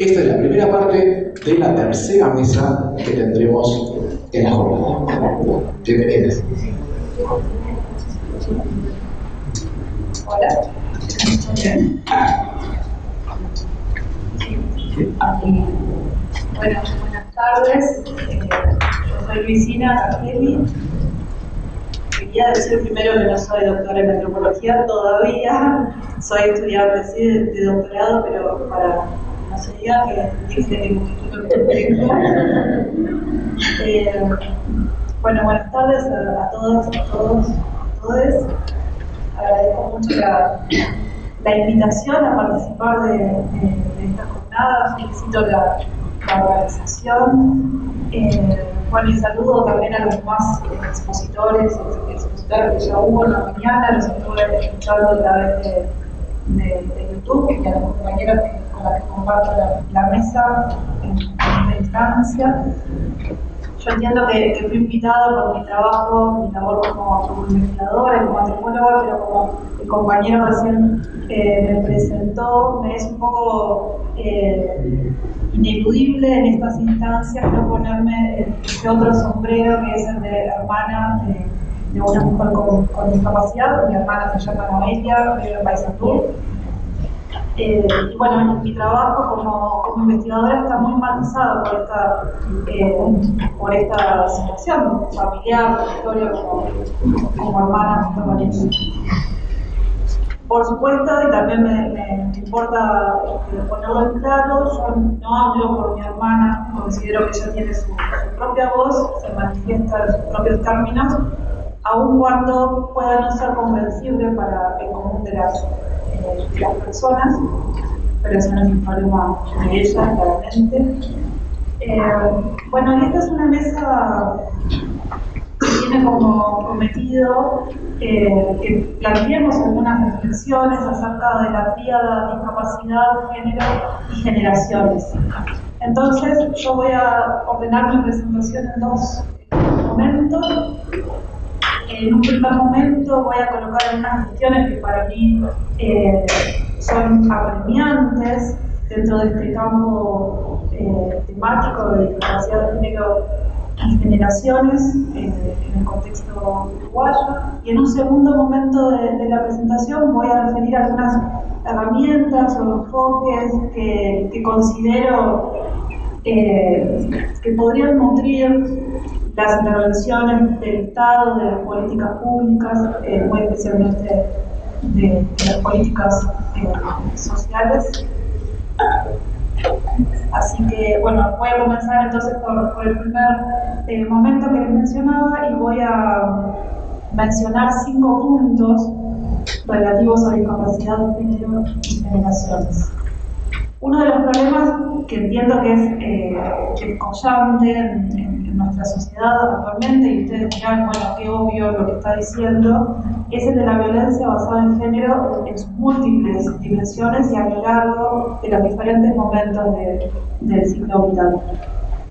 Esta es la primera parte de la tercera mesa que tendremos en la jornada. Bienvenidas. Hola. Bueno, buenas tardes. Yo soy Luisina Cajeli. Quería decir primero que no soy doctora en antropología todavía. Soy estudiante sí, de doctorado, pero para que no se diga que dije que un título que tengo. Bueno, buenas tardes a todas, a todos, a todes. Agradezco mucho la invitación a participar de esta jornada. Felicito la organización. Bueno, y saludo también a los demás expositores que ya hubo en la mañana, los estuve escuchando a través de YouTube, y a los compañeros con los que comparto la mesa en esta instancia. Yo entiendo que fui invitada por mi trabajo, mi labor como investigadora y como antropóloga, pero como el compañero recién me presentó, me es un poco ineludible en estas instancias no ponerme ese otro sombrero que es el de hermana de una mujer con discapacidad. Mi hermana se llama Noelia, vive en Paysandú. Y bueno, mi trabajo como investigadora está muy matizado por esta situación familiar, por historia como hermana junto con ella. Por supuesto, y también me importa ponerlo en claro, yo no hablo por mi hermana, considero que ella tiene su propia voz, se manifiesta en sus propios términos, aun cuando pueda no ser comprensible para el común de las personas, pero eso no es un problema de ella, claramente. Bueno, y esta es una mesa que tiene como cometido que planteemos algunas reflexiones acerca de la tríada discapacidad, género y generaciones. Entonces, yo voy a ordenar mi presentación en dos momentos. En un primer momento voy a colocar algunas cuestiones que para mí son apremiantes dentro de este campo temático de discapacidad de género y generaciones en el contexto uruguayo. Y en un segundo momento de la presentación voy a referir a algunas herramientas o enfoques que considero que podrían nutrir las intervenciones del Estado, de las políticas públicas, muy especialmente de las políticas sociales. Así que, bueno, voy a comenzar entonces por el primer momento que les mencionaba y voy a mencionar 5 puntos relativos a discapacidad de género y generaciones. Uno de los problemas que entiendo que es collante en nuestra sociedad actualmente, y ustedes dirán, bueno, qué obvio lo que está diciendo, es el de la violencia basada en género en sus múltiples dimensiones y a lo largo de los diferentes momentos del ciclo vital.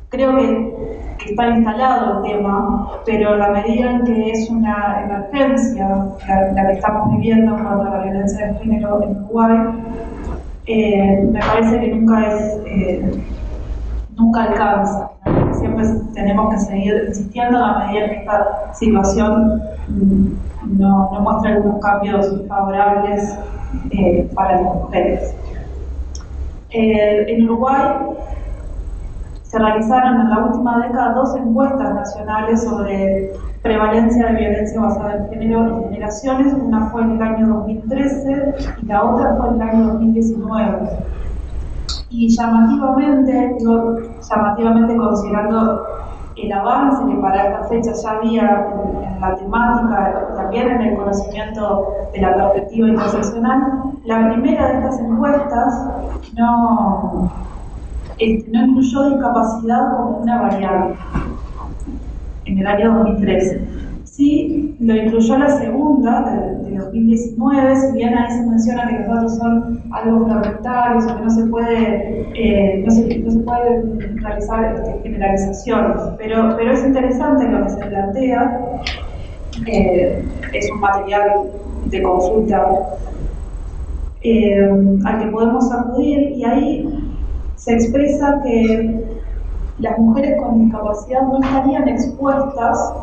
Creo que está instalado el tema, pero la medida en que es una emergencia la que estamos viviendo en cuanto a la violencia de género en Uruguay, me parece que nunca alcanza. Siempre tenemos que seguir insistiendo a la medida que esta situación no muestra algunos cambios favorables para las mujeres. En Uruguay se realizaron en la última década 2 encuestas nacionales sobre prevalencia de violencia basada en género y generaciones. Una fue en el año 2013 y la otra fue en el año 2019. Y llamativamente considerando el avance que para esta fecha ya había en la temática, también en el conocimiento de la perspectiva interseccional, la primera de estas encuestas no incluyó discapacidad como una variable en el año 2013. Sí, lo incluyó la segunda, de 2019, si bien ahí se menciona que los datos son algo fragmentarios y que no se pueden realizar generalizaciones, pero es interesante lo que se plantea, es un material de consulta al que podemos acudir, y ahí se expresa que las mujeres con discapacidad no estarían expuestas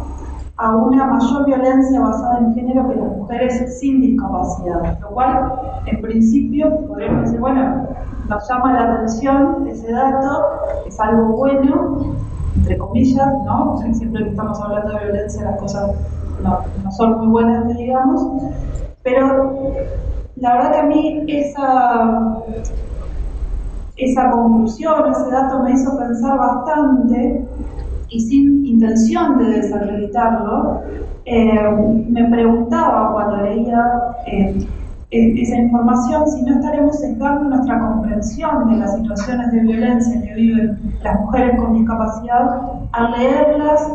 a una mayor violencia basada en género que las mujeres sin discapacidad, lo cual, en principio, podríamos decir, bueno, nos llama la atención ese dato, es algo bueno, entre comillas, ¿no? Siempre que estamos hablando de violencia las cosas no son muy buenas, que digamos, pero la verdad que a mí esa conclusión, ese dato me hizo pensar bastante, y sin intención de desacreditarlo, me preguntaba cuando leía esa información si no estaremos sesgando nuestra comprensión de las situaciones de violencia que viven las mujeres con discapacidad al leerlas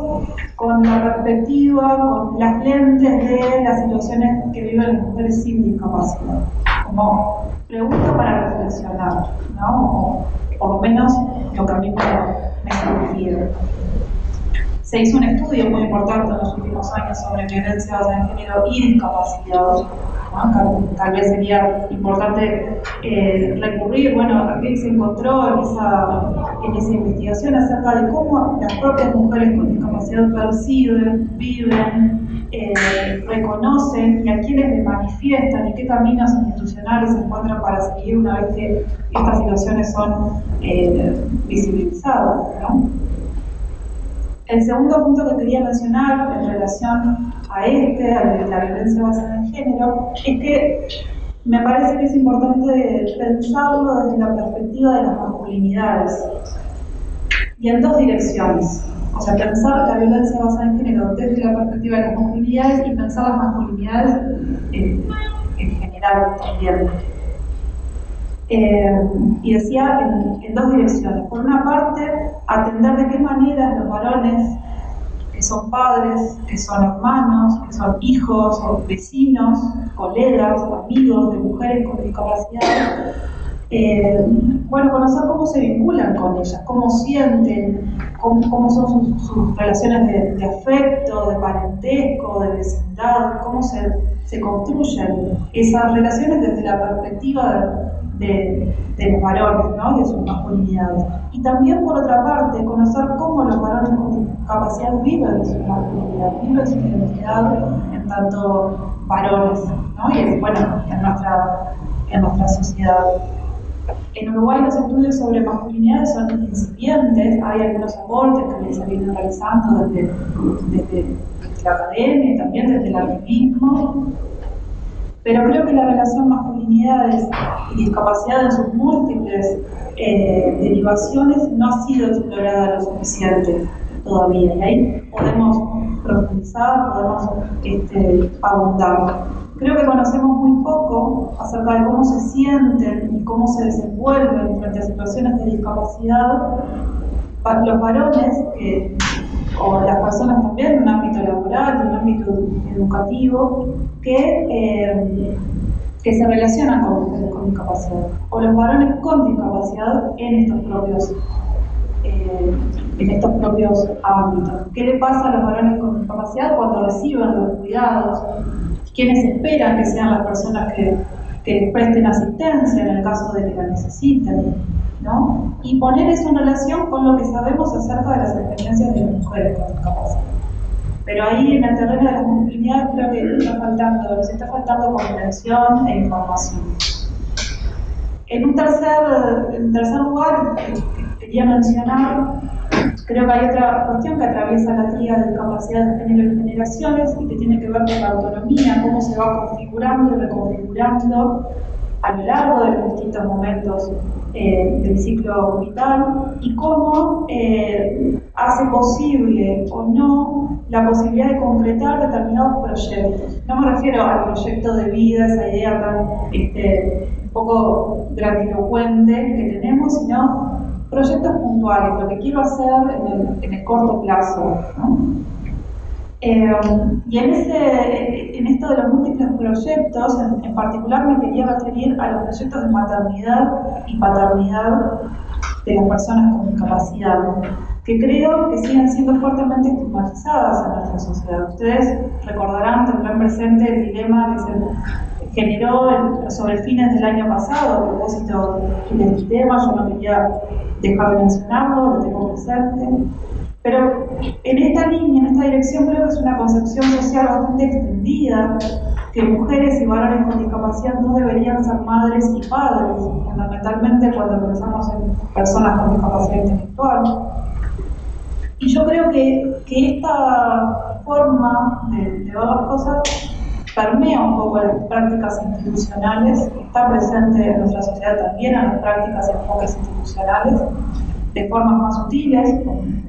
con la perspectiva, con las lentes de las situaciones que viven las mujeres sin discapacidad. Como pregunta para reflexionar, ¿no? O por lo menos lo que a mí me sugiere. Se hizo un estudio muy importante en los últimos años sobre violencia basada en género y discapacidad, ¿no? Tal vez sería importante recurrir, bueno, a qué se encontró en esa investigación acerca de cómo las propias mujeres con discapacidad perciben, viven, reconocen y a quiénes les manifiestan y qué caminos institucionales se encuentran para seguir una vez que estas situaciones son visibilizadas, ¿no? El segundo punto que quería mencionar en relación a la violencia basada en género, es que me parece que es importante pensarlo desde la perspectiva de las masculinidades y en dos direcciones. O sea, pensar la violencia basada en género desde la perspectiva de las masculinidades y pensar las masculinidades en general también. Y decía en dos direcciones. Por una parte, atender de qué manera los varones que son padres, que son hermanos, que son hijos o vecinos, colegas, amigos de mujeres con discapacidad, conocer cómo se vinculan con ellas, cómo sienten, cómo son sus relaciones de afecto, de parentesco, de vecindad, cómo se construyen esas relaciones desde la perspectiva de los varones, ¿no? De sus masculinidades. Y también, por otra parte, conocer cómo los varones con discapacidad viven su masculinidad, viven su identidad en tanto varones, ¿no? Y bueno, en nuestra sociedad. En Uruguay los estudios sobre masculinidades son incipientes, hay algunos aportes que se vienen realizando desde la academia y también desde el activismo. Pero creo que la relación masculinidades y discapacidad en sus múltiples derivaciones no ha sido explorada lo suficiente todavía. Y ahí podemos profundizar, podemos abundar. Creo que conocemos muy poco acerca de cómo se sienten y cómo se desenvuelven frente a situaciones de discapacidad los varones o las personas también en un ámbito laboral, en un ámbito educativo, que se relacionan con mujeres con discapacidad, o los varones con discapacidad en estos propios ámbitos. ¿Qué le pasa a los varones con discapacidad cuando reciben los cuidados? ¿Quiénes esperan que sean las personas que les presten asistencia en el caso de que la necesiten? ¿No? Y poner eso en relación con lo que sabemos acerca de las experiencias de las mujeres con discapacidad. Pero ahí en el terreno de las masculinidades creo que nos está faltando comprensión e información. En tercer lugar, quería mencionar, creo que hay otra cuestión que atraviesa la tríada de capacidad de género y generaciones y que tiene que ver con la autonomía, cómo se va configurando y reconfigurando a lo largo de los distintos momentos del ciclo vital y cómo hace posible o no la posibilidad de concretar determinados proyectos. No me refiero al proyecto de vida, esa idea tan un poco grandilocuente que tenemos, sino proyectos puntuales, lo que quiero hacer en el corto plazo, ¿no? Y en esto de los múltiples proyectos, en particular me quería referir a los proyectos de maternidad y paternidad de las personas con discapacidad, que creo que siguen siendo fuertemente estigmatizadas en nuestra sociedad. Ustedes recordarán, tendrán presente el dilema que se generó sobre fines del año pasado a propósito de este tema. Yo no quería dejar de mencionarlo, lo tengo presente. Pero en esta línea, en esta dirección, creo que es una concepción social bastante extendida, que mujeres y varones con discapacidad no deberían ser madres y padres, fundamentalmente cuando pensamos en personas con discapacidad intelectual. Y yo creo que esta forma de ver las cosas permea un poco las prácticas institucionales, está presente en nuestra sociedad también, en las prácticas y enfoques institucionales, de formas más sutiles,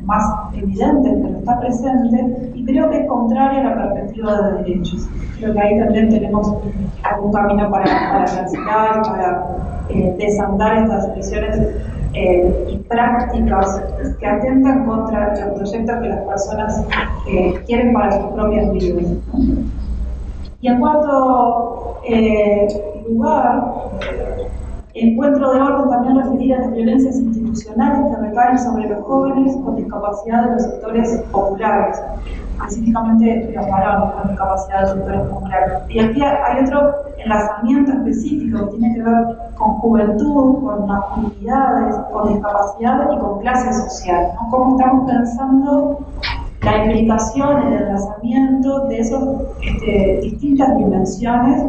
más evidentes, pero está presente, y creo que es contraria a la perspectiva de derechos. Creo que ahí también tenemos algún camino para transitar, para desandar estas visiones y prácticas que atentan contra los proyectos que las personas quieren para sus propias vidas. Y en cuarto lugar, encuentro de orden también referir a las violencias institucionales que recaen sobre los jóvenes con discapacidad de los sectores populares, específicamente los varones con discapacidad de los sectores populares. Y aquí hay otro enlazamiento específico que tiene que ver con juventud, con masculinidades, con discapacidad y con clase social, ¿no? Cómo estamos pensando la implicación, el enlazamiento de esas distintas dimensiones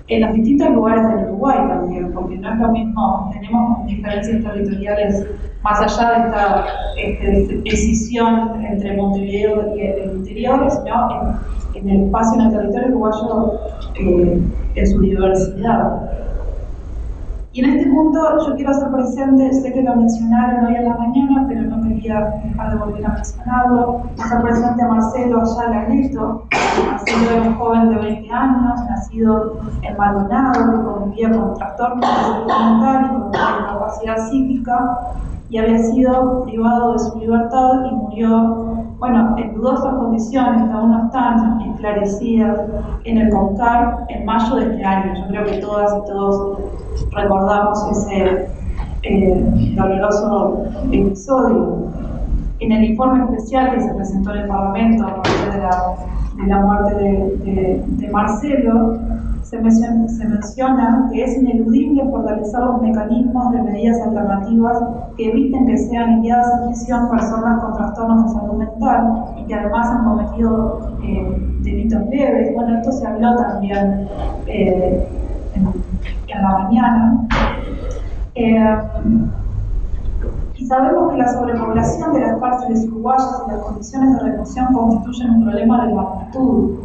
en los distintos lugares del Uruguay también, porque no es lo mismo, tenemos diferencias territoriales más allá de esta decisión entre Montevideo y el interior, sino en el espacio, en el territorio uruguayo en su diversidad. Y en este punto yo quiero hacer presente, sé que lo mencionaron hoy en la mañana, pero no quería dejar de volver a mencionarlo, hacer presente a Marcelo Ayala Neto. Marcelo era un joven de 20 años, nacido en Maldonado, que convivía con trastornos de salud mental y con una discapacidad psíquica, y había sido privado de su libertad y murió, bueno, en dudosas condiciones que aún no están esclarecidas en el CONCAR en mayo de este año. Yo creo que todas y todos recordamos ese doloroso episodio. En el informe especial que se presentó en el Parlamento a partir de la muerte de Marcelo, se menciona que es ineludible fortalecer los mecanismos de medidas alternativas que eviten que sean enviadas a prisión personas con trastornos de salud mental y que además han cometido delitos leves. Bueno, esto se habló también en la mañana. Y sabemos que la sobrepoblación de las cárceles uruguayas y las condiciones de reclusión constituyen un problema de magnitud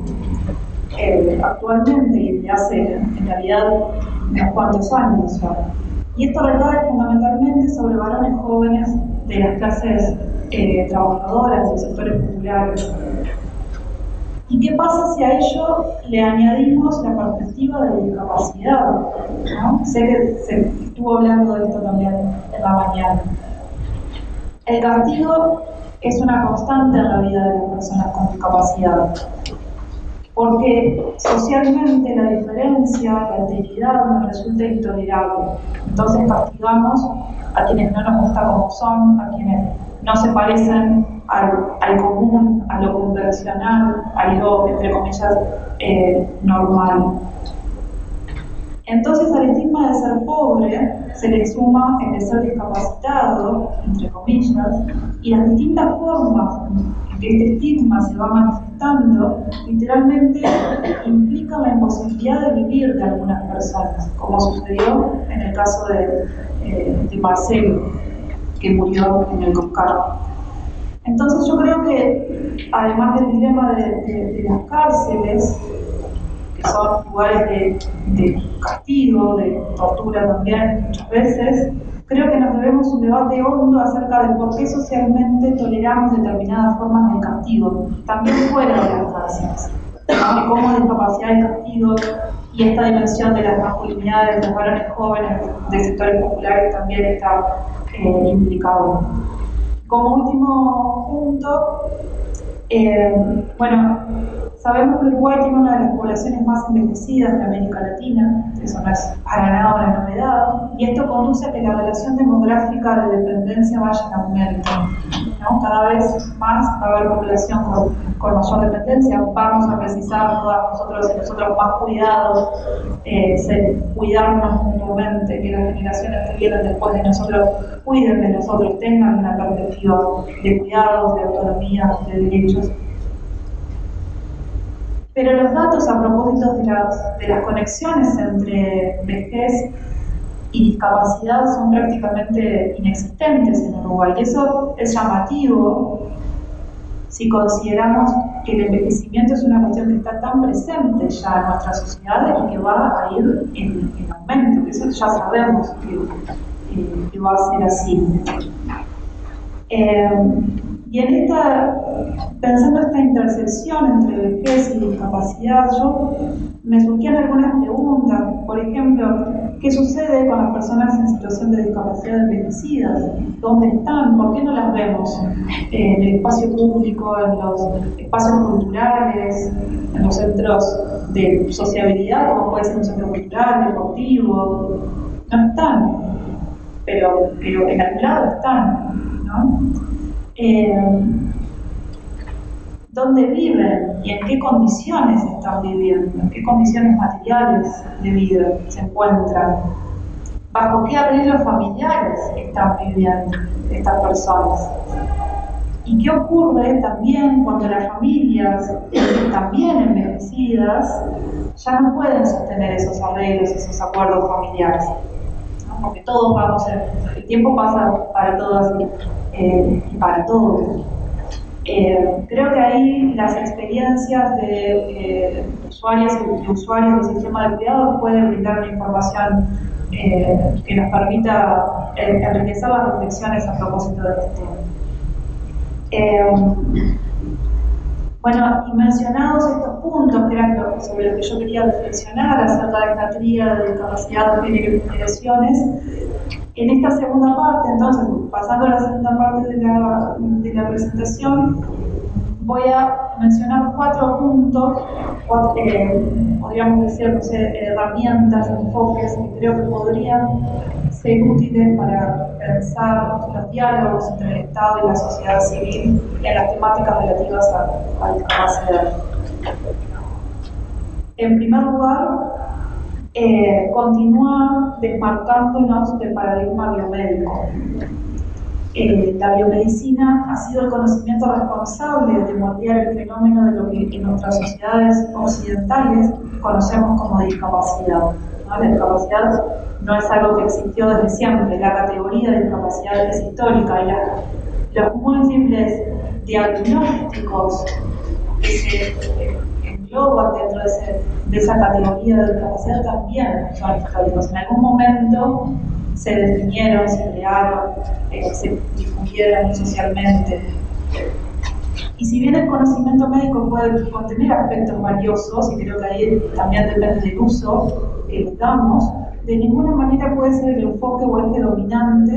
actualmente y desde hace, en realidad, unos cuantos años ya. Y esto recae fundamentalmente sobre varones jóvenes de las clases trabajadoras, de sectores populares. ¿Y qué pasa si a ello le añadimos la perspectiva de la discapacidad? ¿No? Sé que se estuvo hablando de esto también en la mañana. El castigo es una constante en la vida de las personas con discapacidad, porque socialmente la diferencia, la alteridad nos resulta intolerable. Entonces castigamos a quienes no nos gusta como son, a quienes no se parecen al común, a lo convencional, a lo, entre comillas, normal. Entonces al estigma de ser pobre se le suma el de ser discapacitado, entre comillas, y las distintas formas en que este estigma se va manifestando literalmente implican la imposibilidad de vivir de algunas personas, como sucedió en el caso de Marcelo, que murió en el CONCAR. Entonces yo creo que además del dilema de las cárceles, que son lugares de castigo, de tortura también muchas veces, creo que nos debemos un debate hondo acerca de por qué socialmente toleramos determinadas formas de castigo, también fuera de las cárceles, de cómo discapacidad y castigo y esta dimensión de las masculinidades de los varones jóvenes de sectores populares también está implicado. Como último punto, bueno, Sabemos que Uruguay tiene una de las poblaciones más envejecidas de América Latina, eso no es para nada una novedad, y esto conduce a que la relación demográfica de dependencia vaya en aumento, ¿no? Cada vez más va a haber población con mayor dependencia, vamos a precisar todas nosotros y nosotros más cuidados, cuidarnos mutuamente, que las generaciones que vienen después de nosotros cuiden de nosotros, tengan una perspectiva de cuidados, de autonomía, de derechos. Pero los datos a propósito de las conexiones entre vejez y discapacidad son prácticamente inexistentes en Uruguay. Y eso es llamativo si consideramos que el envejecimiento es una cuestión que está tan presente ya en nuestra sociedad y que va a ir en aumento. Eso ya sabemos que va a ser así. Y pensando en esta intersección entre vejez y discapacidad, me surgían algunas preguntas. Por ejemplo, ¿qué sucede con las personas en situación de discapacidad envejecidas? ¿Dónde están? ¿Por qué no las vemos en el espacio público, en los espacios culturales, en los centros de sociabilidad, como puede ser un centro cultural, deportivo? No están, pero en algún lado están, ¿no? ¿Dónde viven y en qué condiciones están viviendo? ¿En qué condiciones materiales de vida se encuentran? ¿Bajo qué arreglos familiares están viviendo estas personas? ¿Y qué ocurre también cuando las familias, también envejecidas, ya no pueden sostener esos arreglos, esos acuerdos familiares? ¿No? Porque todos el tiempo pasa para todas y para todos. Creo que ahí las experiencias de usuarios y usuarios del sistema de cuidados pueden brindar una información que nos permita enriquecer las reflexiones a propósito de este tema. Bueno, y mencionados estos puntos, que eran sobre lo que yo quería reflexionar acerca de esta tríada de discapacidad, género y generaciones, en esta segunda parte, entonces, pasando a la segunda parte de la presentación, voy a mencionar 4 puntos, podríamos decir, no sé, herramientas, enfoques que creo que podrían ser útiles para pensar los diálogos entre el Estado y la sociedad civil en las temáticas relativas a discapacidad. En primer lugar, continuar desmarcándonos del paradigma biomédico. La biomedicina ha sido el conocimiento responsable de moldear el fenómeno de lo que en nuestras sociedades occidentales conocemos como discapacidad, ¿no? La discapacidad no es algo que existió desde siempre, la categoría de discapacidad es histórica y los múltiples diagnósticos que se engloban dentro de esa categoría de discapacidad también son históricos. En algún momento se definieron, se crearon, se difundieron socialmente. Y si bien el conocimiento médico puede contener aspectos valiosos, y creo que ahí también depende del uso que le damos, de ninguna manera puede ser el enfoque o eje dominante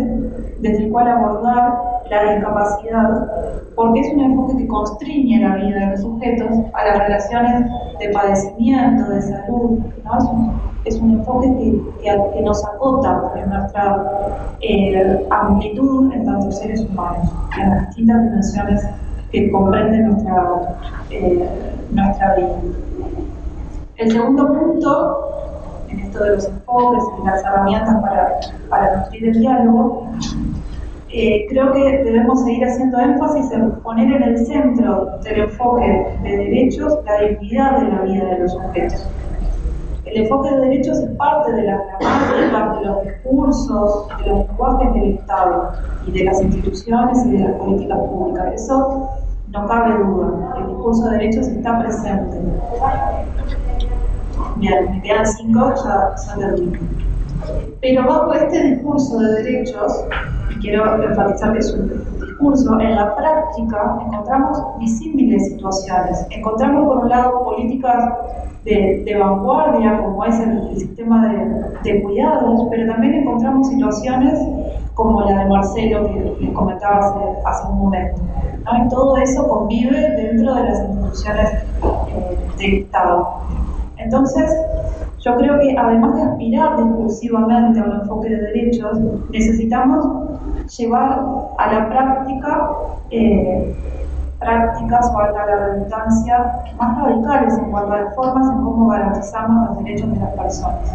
desde el cual abordar la discapacidad, porque es un enfoque que constriñe la vida de los sujetos a las relaciones de padecimiento, de salud, ¿no? Es un enfoque que nos acota en nuestra amplitud en tanto seres humanos, en las distintas dimensiones que comprenden nuestra vida. El segundo punto, en esto de los enfoques y las herramientas para nutrir el diálogo, creo que debemos seguir haciendo énfasis en poner en el centro del enfoque de derechos la dignidad de la vida de los sujetos. El enfoque de derechos es parte de las gramáticas, de los discursos, de los lenguajes del Estado y de las instituciones y de las políticas públicas. Eso no cabe duda. El discurso de derechos está presente. Bien, me quedan 5, ya termino. Pero bajo este discurso de derechos, y quiero enfatizar que es un discurso, en la práctica encontramos disímiles situaciones. Encontramos, por un lado, políticas de vanguardia, como es el sistema de cuidados, pero también encontramos situaciones como la de Marcelo, que les comentaba hace un momento, ¿no? Y todo eso convive dentro de las instituciones del Estado. Entonces, yo creo que además de aspirar discursivamente a un enfoque de derechos, necesitamos llevar a la práctica prácticas, valga la redundancia, más radicales en cuanto a las formas en cómo garantizamos los derechos de las personas.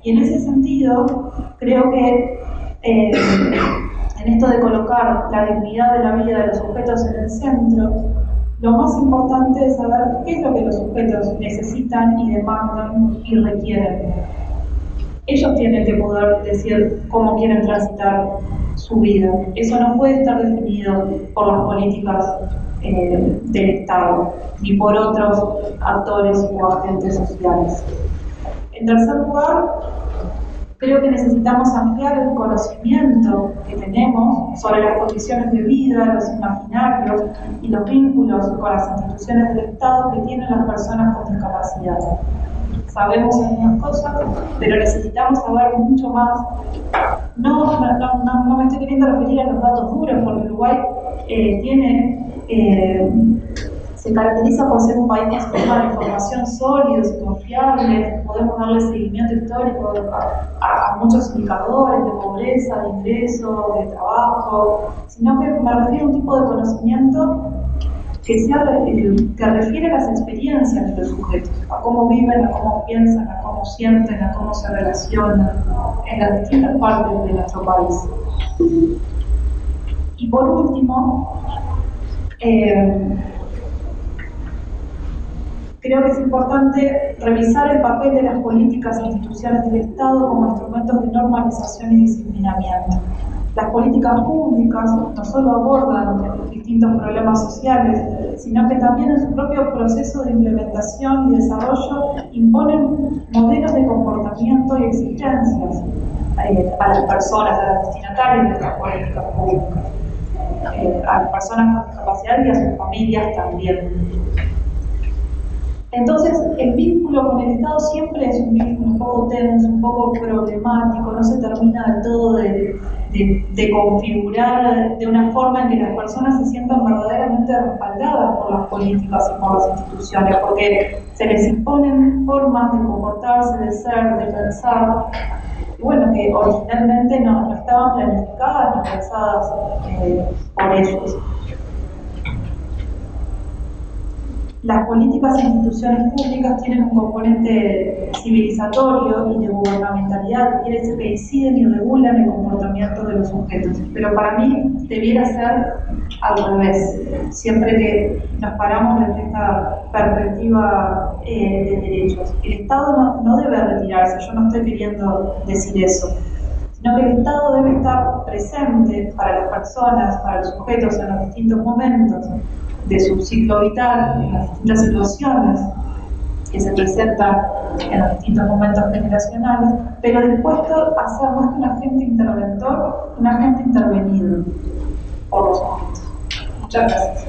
Y en ese sentido, creo que en esto de colocar la dignidad de la vida de los sujetos en el centro, lo más importante es saber qué es lo que los sujetos necesitan y demandan y requieren. Ellos tienen que poder decir cómo quieren transitar su vida. Eso no puede estar definido por las políticas del Estado, ni por otros actores o agentes sociales. En tercer lugar, creo que necesitamos ampliar el conocimiento que tenemos sobre las condiciones de vida, los imaginarios y los vínculos con las instituciones del Estado que tienen las personas con discapacidad. Sabemos algunas cosas, pero necesitamos saber mucho más. No me estoy queriendo referir a los datos duros, porque Uruguay se caracteriza por ser un país con sistemas de información sólidos y confiables. Podemos darle seguimiento histórico a muchos indicadores de pobreza, de ingreso, de trabajo, sino que me refiero a un tipo de conocimiento que refiere a las experiencias de los sujetos, a cómo viven, a cómo piensan, a cómo sienten, a cómo se relacionan en las distintas partes de nuestro país. Y por último, creo que es importante revisar el papel de las políticas e instituciones del Estado como instrumentos de normalización y disciplinamiento. Las políticas públicas no solo abordan distintos problemas sociales, sino que también en su propio proceso de implementación y desarrollo imponen modelos de comportamiento y exigencias a las personas, a las destinatarias de estas políticas públicas, a las personas con discapacidad y a sus familias también. Entonces, el vínculo con el Estado siempre es un vínculo un poco tenso, un poco problemático, no se termina del todo de configurar de una forma en que las personas se sientan verdaderamente respaldadas por las políticas y por las instituciones, porque se les imponen formas de comportarse, de ser, de pensar, y bueno, que originalmente no estaban planificadas ni pensadas por ellos. Las políticas e instituciones públicas tienen un componente civilizatorio y de gubernamentalidad, que quiere decir que inciden y regulan el comportamiento de los sujetos. Pero para mí debiera ser al revés, siempre que nos paramos desde esta perspectiva de derechos. El Estado no debe retirarse, yo no estoy queriendo decir eso, sino que el Estado debe estar presente para las personas, para los sujetos en los distintos momentos de su ciclo vital, en las distintas situaciones que se presentan en los distintos momentos generacionales, pero dispuesto a ser más que un agente interventor, un agente intervenido por los sujetos. Muchas gracias.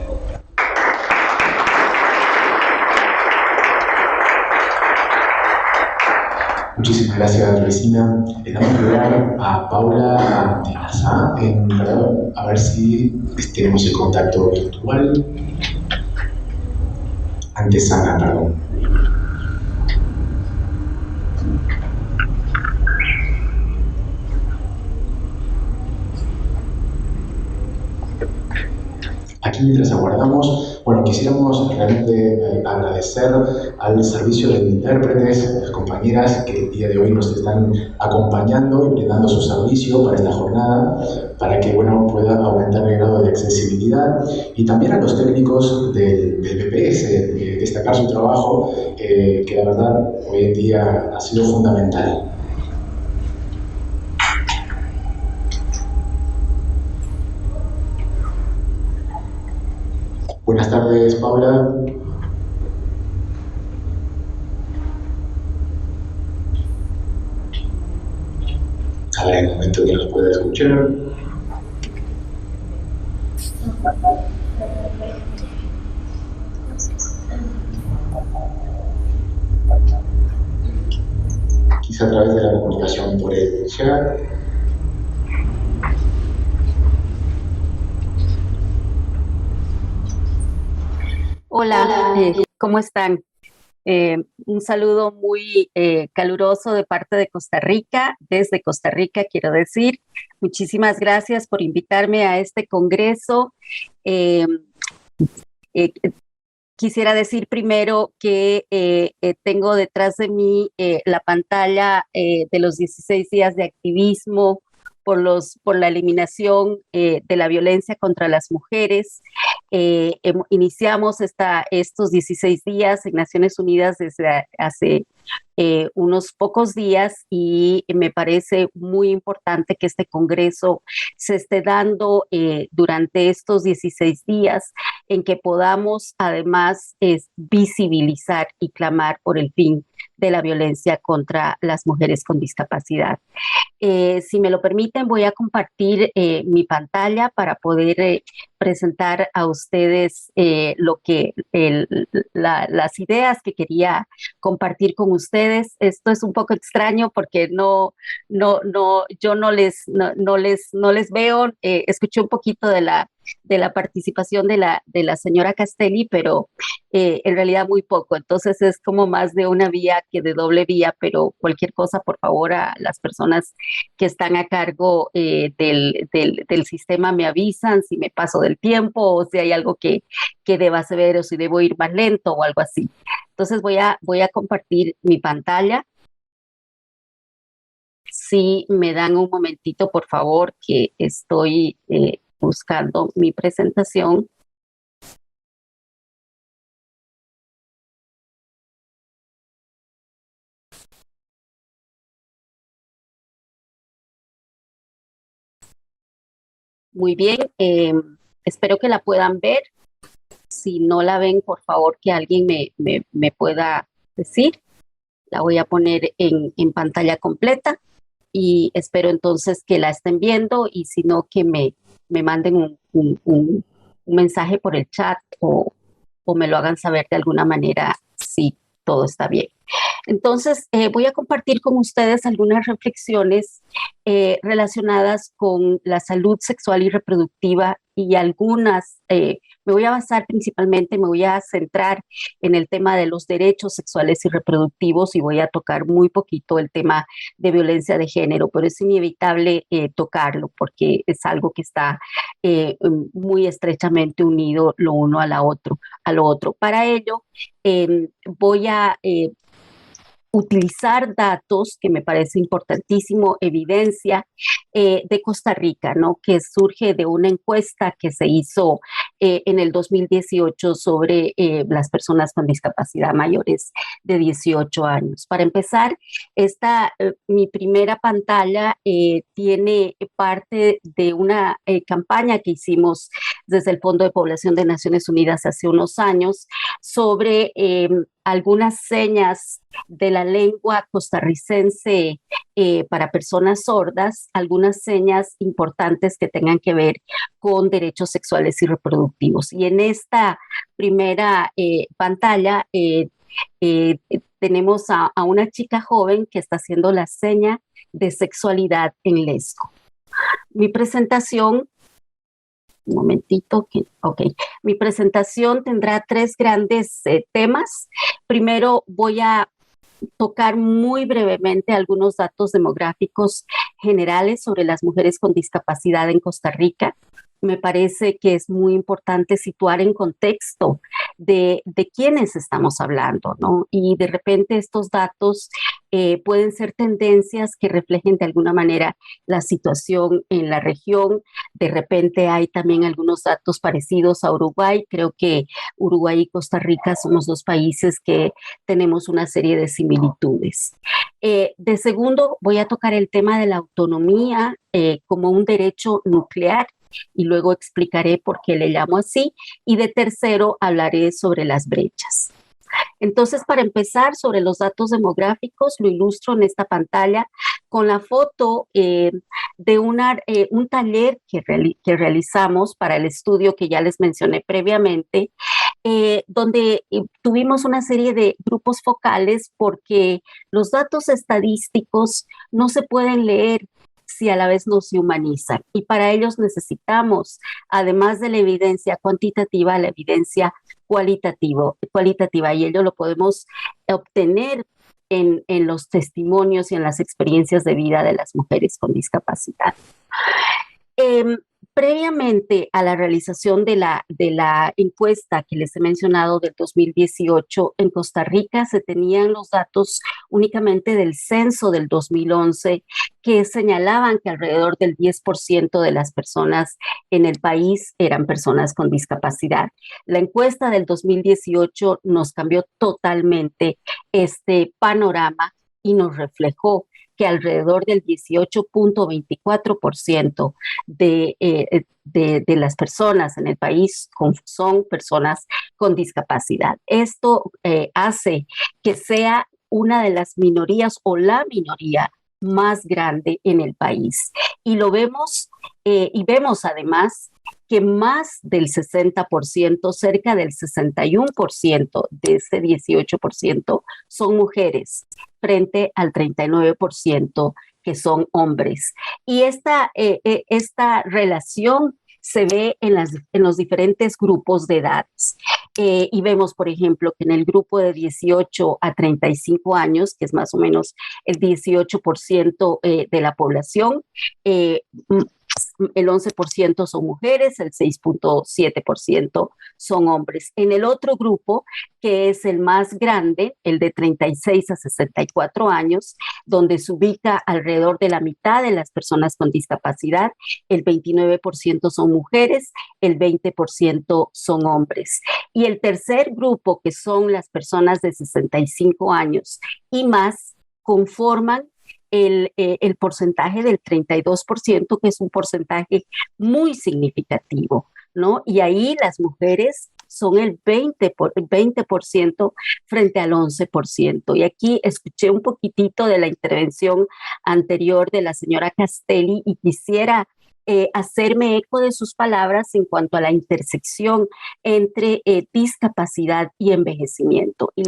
Muchísimas gracias, Luisina. Le damos lugar a Paula Tenaza, a ver si tenemos el contacto virtual. Antesana, perdón. Aquí mientras aguardamos, bueno, quisiéramos realmente agradecer al servicio de intérpretes, las compañeras que el día de hoy nos están acompañando y brindando su servicio para esta jornada, para que bueno, pueda aumentar el grado de accesibilidad, y también a los técnicos del BPS, destacar su trabajo, que la verdad hoy en día ha sido fundamental. Buenas tardes, Paula. A ver, en el momento que nos pueda escuchar. Quizá a través de la comunicación por el chat. Hola, ¿cómo están? Un saludo muy caluroso de parte de Costa Rica, desde Costa Rica, quiero decir. Muchísimas gracias por invitarme a este congreso. Eh, eh, Quisiera decir primero que tengo detrás de mí la pantalla de los 16 días de activismo por la eliminación de la violencia contra las mujeres. Iniciamos estos 16 días en Naciones Unidas desde hace unos pocos días y me parece muy importante que este congreso se esté dando durante estos 16 días en que podamos además visibilizar y clamar por el fin de la violencia contra las mujeres con discapacidad. Si me lo permiten, voy a compartir mi pantalla para poder presentar a ustedes las ideas que quería compartir con ustedes. Esto es un poco extraño porque yo no les veo. Escuché un poquito de la participación de la señora Castelli, pero en realidad muy poco. Entonces es como más de una vía que de doble vía, pero cualquier cosa, por favor, a las personas que están a cargo del sistema me avisan si me paso del tiempo o si hay algo que deba saber o si debo ir más lento o algo así. Entonces voy a compartir mi pantalla. Si me dan un momentito, por favor, que estoy buscando mi presentación. Muy bien, espero que la puedan ver. Si no la ven, por favor, que alguien me pueda decir. La voy a poner en pantalla completa y espero entonces que la estén viendo y si no, que me manden un mensaje por el chat o me lo hagan saber de alguna manera si todo está bien. Entonces, voy a compartir con ustedes algunas reflexiones relacionadas con la salud sexual y reproductiva y algunas, me voy a basar principalmente, me voy a centrar en el tema de los derechos sexuales y reproductivos y voy a tocar muy poquito el tema de violencia de género, pero es inevitable tocarlo porque es algo que está muy estrechamente unido lo uno a lo otro. Para ello, voy a utilizar datos, que me parece importantísimo, evidencia de Costa Rica, ¿no? Que surge de una encuesta que se hizo en el 2018 sobre las personas con discapacidad mayores de 18 años. Para empezar, mi primera pantalla tiene parte de una campaña que hicimos desde el Fondo de Población de Naciones Unidas hace unos años sobre algunas señas de la lengua costarricense para personas sordas, algunas señas importantes que tengan que ver con derechos sexuales y reproductivos. Y en esta primera pantalla tenemos a una chica joven que está haciendo la seña de sexualidad en lesco. Mi presentación un momentito, ok. Mi presentación tendrá tres grandes temas. Primero voy a tocar muy brevemente algunos datos demográficos generales sobre las mujeres con discapacidad en Costa Rica. Me parece que es muy importante situar en contexto de quiénes estamos hablando, ¿no? Y de repente estos datos pueden ser tendencias que reflejen de alguna manera la situación en la región. De repente hay también algunos datos parecidos a Uruguay. Creo que Uruguay y Costa Rica somos dos países que tenemos una serie de similitudes. De segundo, voy a tocar el tema de la autonomía como un derecho nuclear y luego explicaré por qué le llamo así. Y de tercero, hablaré sobre las brechas. Entonces, para empezar, sobre los datos demográficos, lo ilustro en esta pantalla con la foto de un taller que realizamos para el estudio que ya les mencioné previamente, donde tuvimos una serie de grupos focales porque los datos estadísticos no se pueden leer si a la vez no se humanizan. Y para ellos necesitamos, además de la evidencia cuantitativa, la evidencia cualitativa, y ello lo podemos obtener en los testimonios y en las experiencias de vida de las mujeres con discapacidad. Previamente a la realización de la encuesta que les he mencionado del 2018, en Costa Rica se tenían los datos únicamente del censo del 2011, que señalaban que alrededor del 10% de las personas en el país eran personas con discapacidad. La encuesta del 2018 nos cambió totalmente este panorama y nos reflejó que alrededor del 18.24% de las personas en el país son personas con discapacidad. Esto hace que sea una de las minorías o la minoría más grande en el país. Y lo vemos, y vemos además que más del 60%, cerca del 61% de ese 18% son mujeres, frente al 39% que son hombres. Y esta relación se ve en los diferentes grupos de edades. Y vemos, por ejemplo, que en el grupo de 18 a 35 años, que es más o menos el 18% de la población, el 11% son mujeres, el 6.7% son hombres. En el otro grupo, que es el más grande, el de 36 a 64 años, donde se ubica alrededor de la mitad de las personas con discapacidad, el 29% son mujeres, el 20% son hombres. Y el tercer grupo, que son las personas de 65 años y más, conforman el porcentaje del 32%, que es un porcentaje muy significativo, ¿no? Y ahí las mujeres son el 20% frente al 11%. Y aquí escuché un poquitito de la intervención anterior de la señora Castelli y quisiera hacerme eco de sus palabras en cuanto a la intersección entre discapacidad y envejecimiento y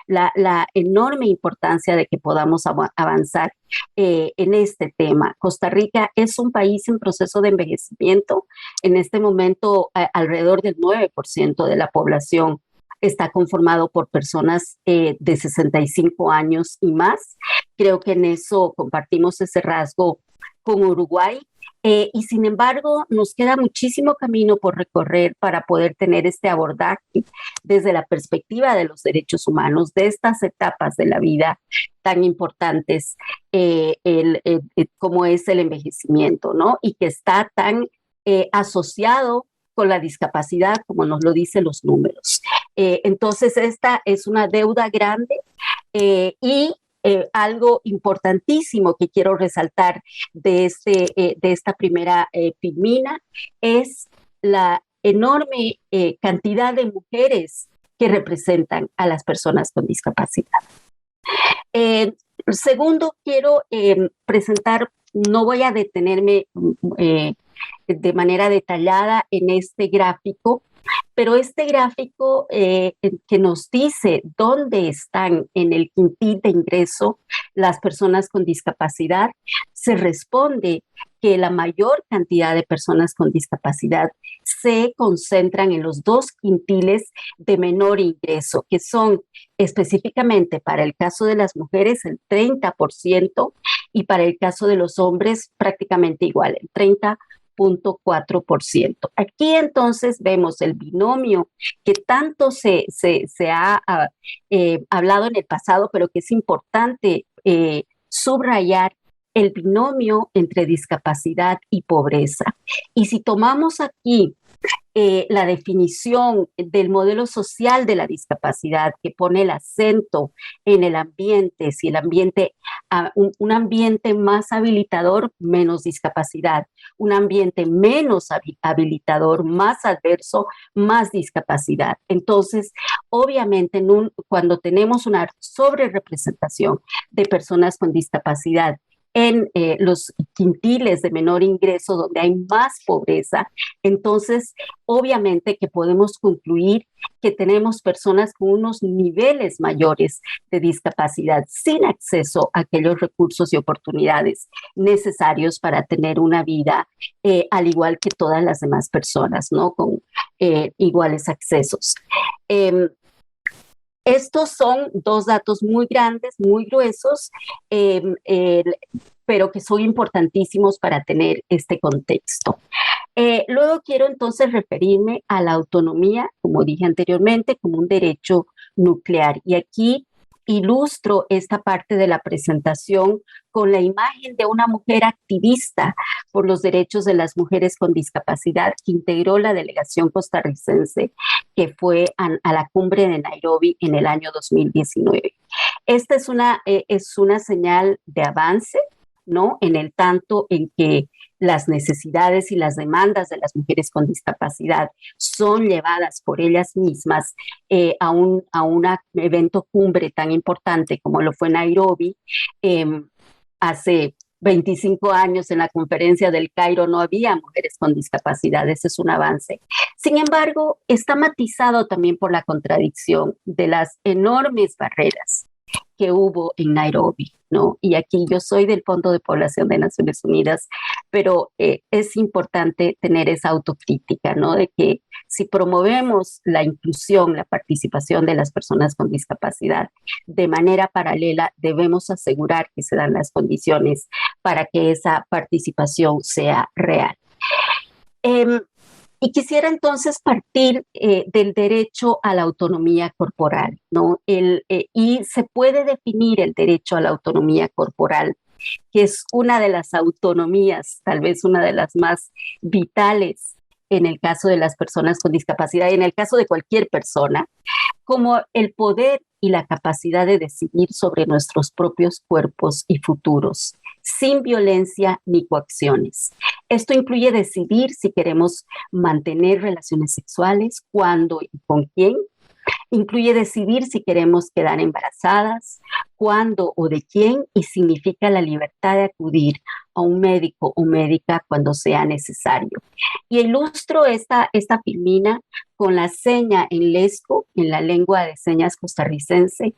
la enorme importancia de que podamos avanzar en este tema. Costa Rica es un país en proceso de envejecimiento. En este momento, alrededor del 9% de la población está conformado por personas de 65 años y más. Creo que en eso compartimos ese rasgo con Uruguay. Y sin embargo, nos queda muchísimo camino por recorrer para poder tener este abordaje desde la perspectiva de los derechos humanos, de estas etapas de la vida tan importantes como es el envejecimiento, ¿no? Y que está tan asociado con la discapacidad, como nos lo dicen los números. Entonces, esta es una deuda grande y algo importantísimo que quiero resaltar de esta primera filmina es la enorme cantidad de mujeres que representan a las personas con discapacidad. Segundo, quiero presentar, no voy a detenerme de manera detallada en este gráfico, pero este gráfico que nos dice dónde están en el quintil de ingreso las personas con discapacidad, se responde que la mayor cantidad de personas con discapacidad se concentran en los dos quintiles de menor ingreso, que son específicamente para el caso de las mujeres el 30% y para el caso de los hombres prácticamente igual, el 30.4%. Aquí entonces vemos el binomio que tanto se ha hablado en el pasado, pero que es importante subrayar, el binomio entre discapacidad y pobreza. Y si tomamos aquí la definición del modelo social de la discapacidad, que pone el acento en el ambiente, si el ambiente, un ambiente más habilitador, menos discapacidad, un ambiente menos habilitador, más adverso, más discapacidad. Entonces, obviamente, cuando tenemos una sobrerepresentación de personas con discapacidad en los quintiles de menor ingreso, donde hay más pobreza, entonces obviamente que podemos concluir que tenemos personas con unos niveles mayores de discapacidad sin acceso a aquellos recursos y oportunidades necesarios para tener una vida al igual que todas las demás personas, ¿no? Con iguales accesos. Estos son dos datos muy grandes, muy gruesos, pero que son importantísimos para tener este contexto. Luego quiero entonces referirme a la autonomía, como dije anteriormente, como un derecho nuclear. Y aquí ilustro esta parte de la presentación con la imagen de una mujer activista por los derechos de las mujeres con discapacidad que integró la delegación costarricense que fue a la cumbre de Nairobi en el año 2019. Esta es una señal de avance, ¿no? En el tanto en que las necesidades y las demandas de las mujeres con discapacidad son llevadas por ellas mismas a un evento cumbre tan importante como lo fue Nairobi. Hace 25 años en la conferencia del Cairo no había mujeres con discapacidad, ese es un avance. Sin embargo, está matizado también por la contradicción de las enormes barreras que hubo en Nairobi, ¿no? Y aquí yo soy del Fondo de Población de Naciones Unidas, pero es importante tener esa autocrítica, ¿no? De que si promovemos la inclusión, la participación de las personas con discapacidad de manera paralela, debemos asegurar que se dan las condiciones para que esa participación sea real. Y quisiera entonces partir del derecho a la autonomía corporal, ¿no? Y se puede definir el derecho a la autonomía corporal, que es una de las autonomías, tal vez una de las más vitales en el caso de las personas con discapacidad y en el caso de cualquier persona, como el poder y la capacidad de decidir sobre nuestros propios cuerpos y futuros, sin violencia ni coacciones. Esto incluye decidir si queremos mantener relaciones sexuales, cuándo y con quién. Incluye decidir si queremos quedar embarazadas, cuándo o de quién, y significa la libertad de acudir a un médico o médica cuando sea necesario. Y ilustro esta filmina con la seña en lesco, en la lengua de señas costarricense,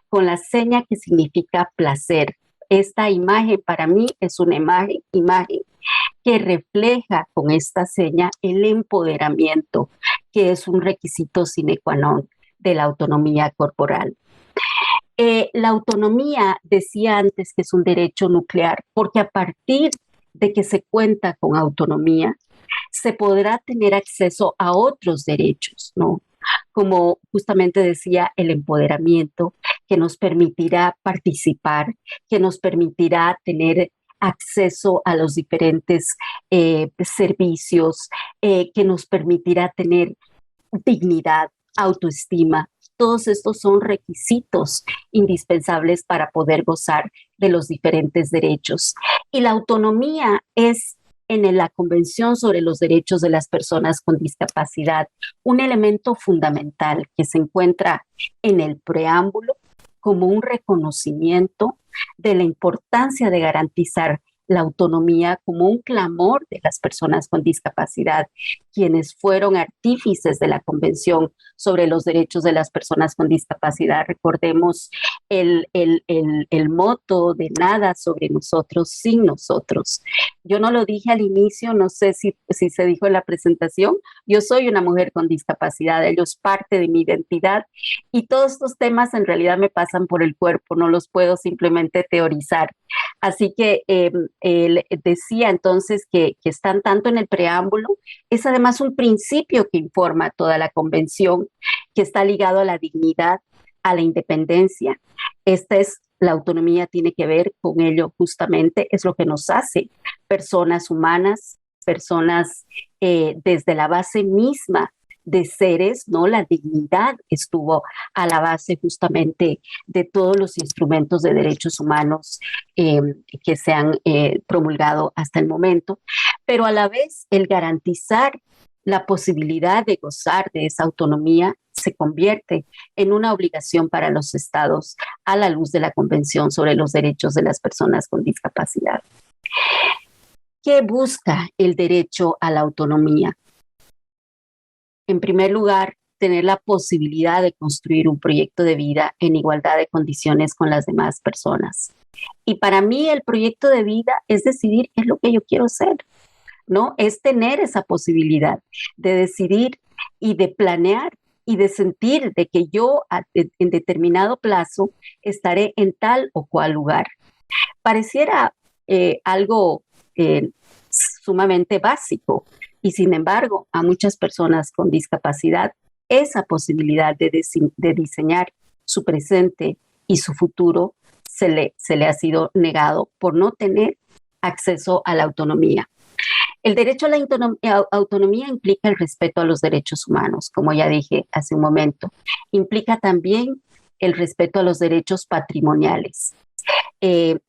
con la seña que significa placer. Esta imagen para mí es una imagen que refleja con esta seña el empoderamiento, que es un requisito sine qua non de la autonomía corporal. La autonomía, decía antes, que es un derecho nuclear, porque a partir de que se cuenta con autonomía, se podrá tener acceso a otros derechos, ¿no? Como justamente decía, el empoderamiento, que nos permitirá participar, que nos permitirá tener acceso a los diferentes servicios, que nos permitirá tener dignidad, autoestima. Todos estos son requisitos indispensables para poder gozar de los diferentes derechos. Y la autonomía es, en la Convención sobre los Derechos de las Personas con Discapacidad, un elemento fundamental que se encuentra en el preámbulo como un reconocimiento de la importancia de garantizar la autonomía como un clamor de las personas con discapacidad, quienes fueron artífices de la Convención sobre los Derechos de las Personas con Discapacidad. Recordemos el moto de nada sobre nosotros sin nosotros. Yo no lo dije al inicio, no sé si se dijo en la presentación, yo soy una mujer con discapacidad, ello es parte de mi identidad y todos estos temas en realidad me pasan por el cuerpo, no los puedo simplemente teorizar. Así que decía entonces que están tanto en el preámbulo, es además un principio que informa toda la convención, que está ligado a la dignidad, a la independencia. La autonomía tiene que ver con ello justamente, es lo que nos hace personas humanas, personas desde la base misma de seres, ¿no? La dignidad estuvo a la base justamente de todos los instrumentos de derechos humanos que se han promulgado hasta el momento, pero a la vez el garantizar la posibilidad de gozar de esa autonomía se convierte en una obligación para los estados a la luz de la Convención sobre los Derechos de las Personas con Discapacidad. ¿Qué busca el derecho a la autonomía? En primer lugar, tener la posibilidad de construir un proyecto de vida en igualdad de condiciones con las demás personas. Y para mí el proyecto de vida es decidir qué es lo que yo quiero ser, ¿no? Es tener esa posibilidad de decidir y de planear y de sentir de que yo en determinado plazo estaré en tal o cual lugar. Pareciera algo sumamente básico y sin embargo a muchas personas con discapacidad esa posibilidad de diseñar su presente y su futuro se le ha sido negado por no tener acceso a la autonomía. El derecho a la autonomía implica el respeto a los derechos humanos, como ya dije hace un momento. Implica también el respeto a los derechos patrimoniales.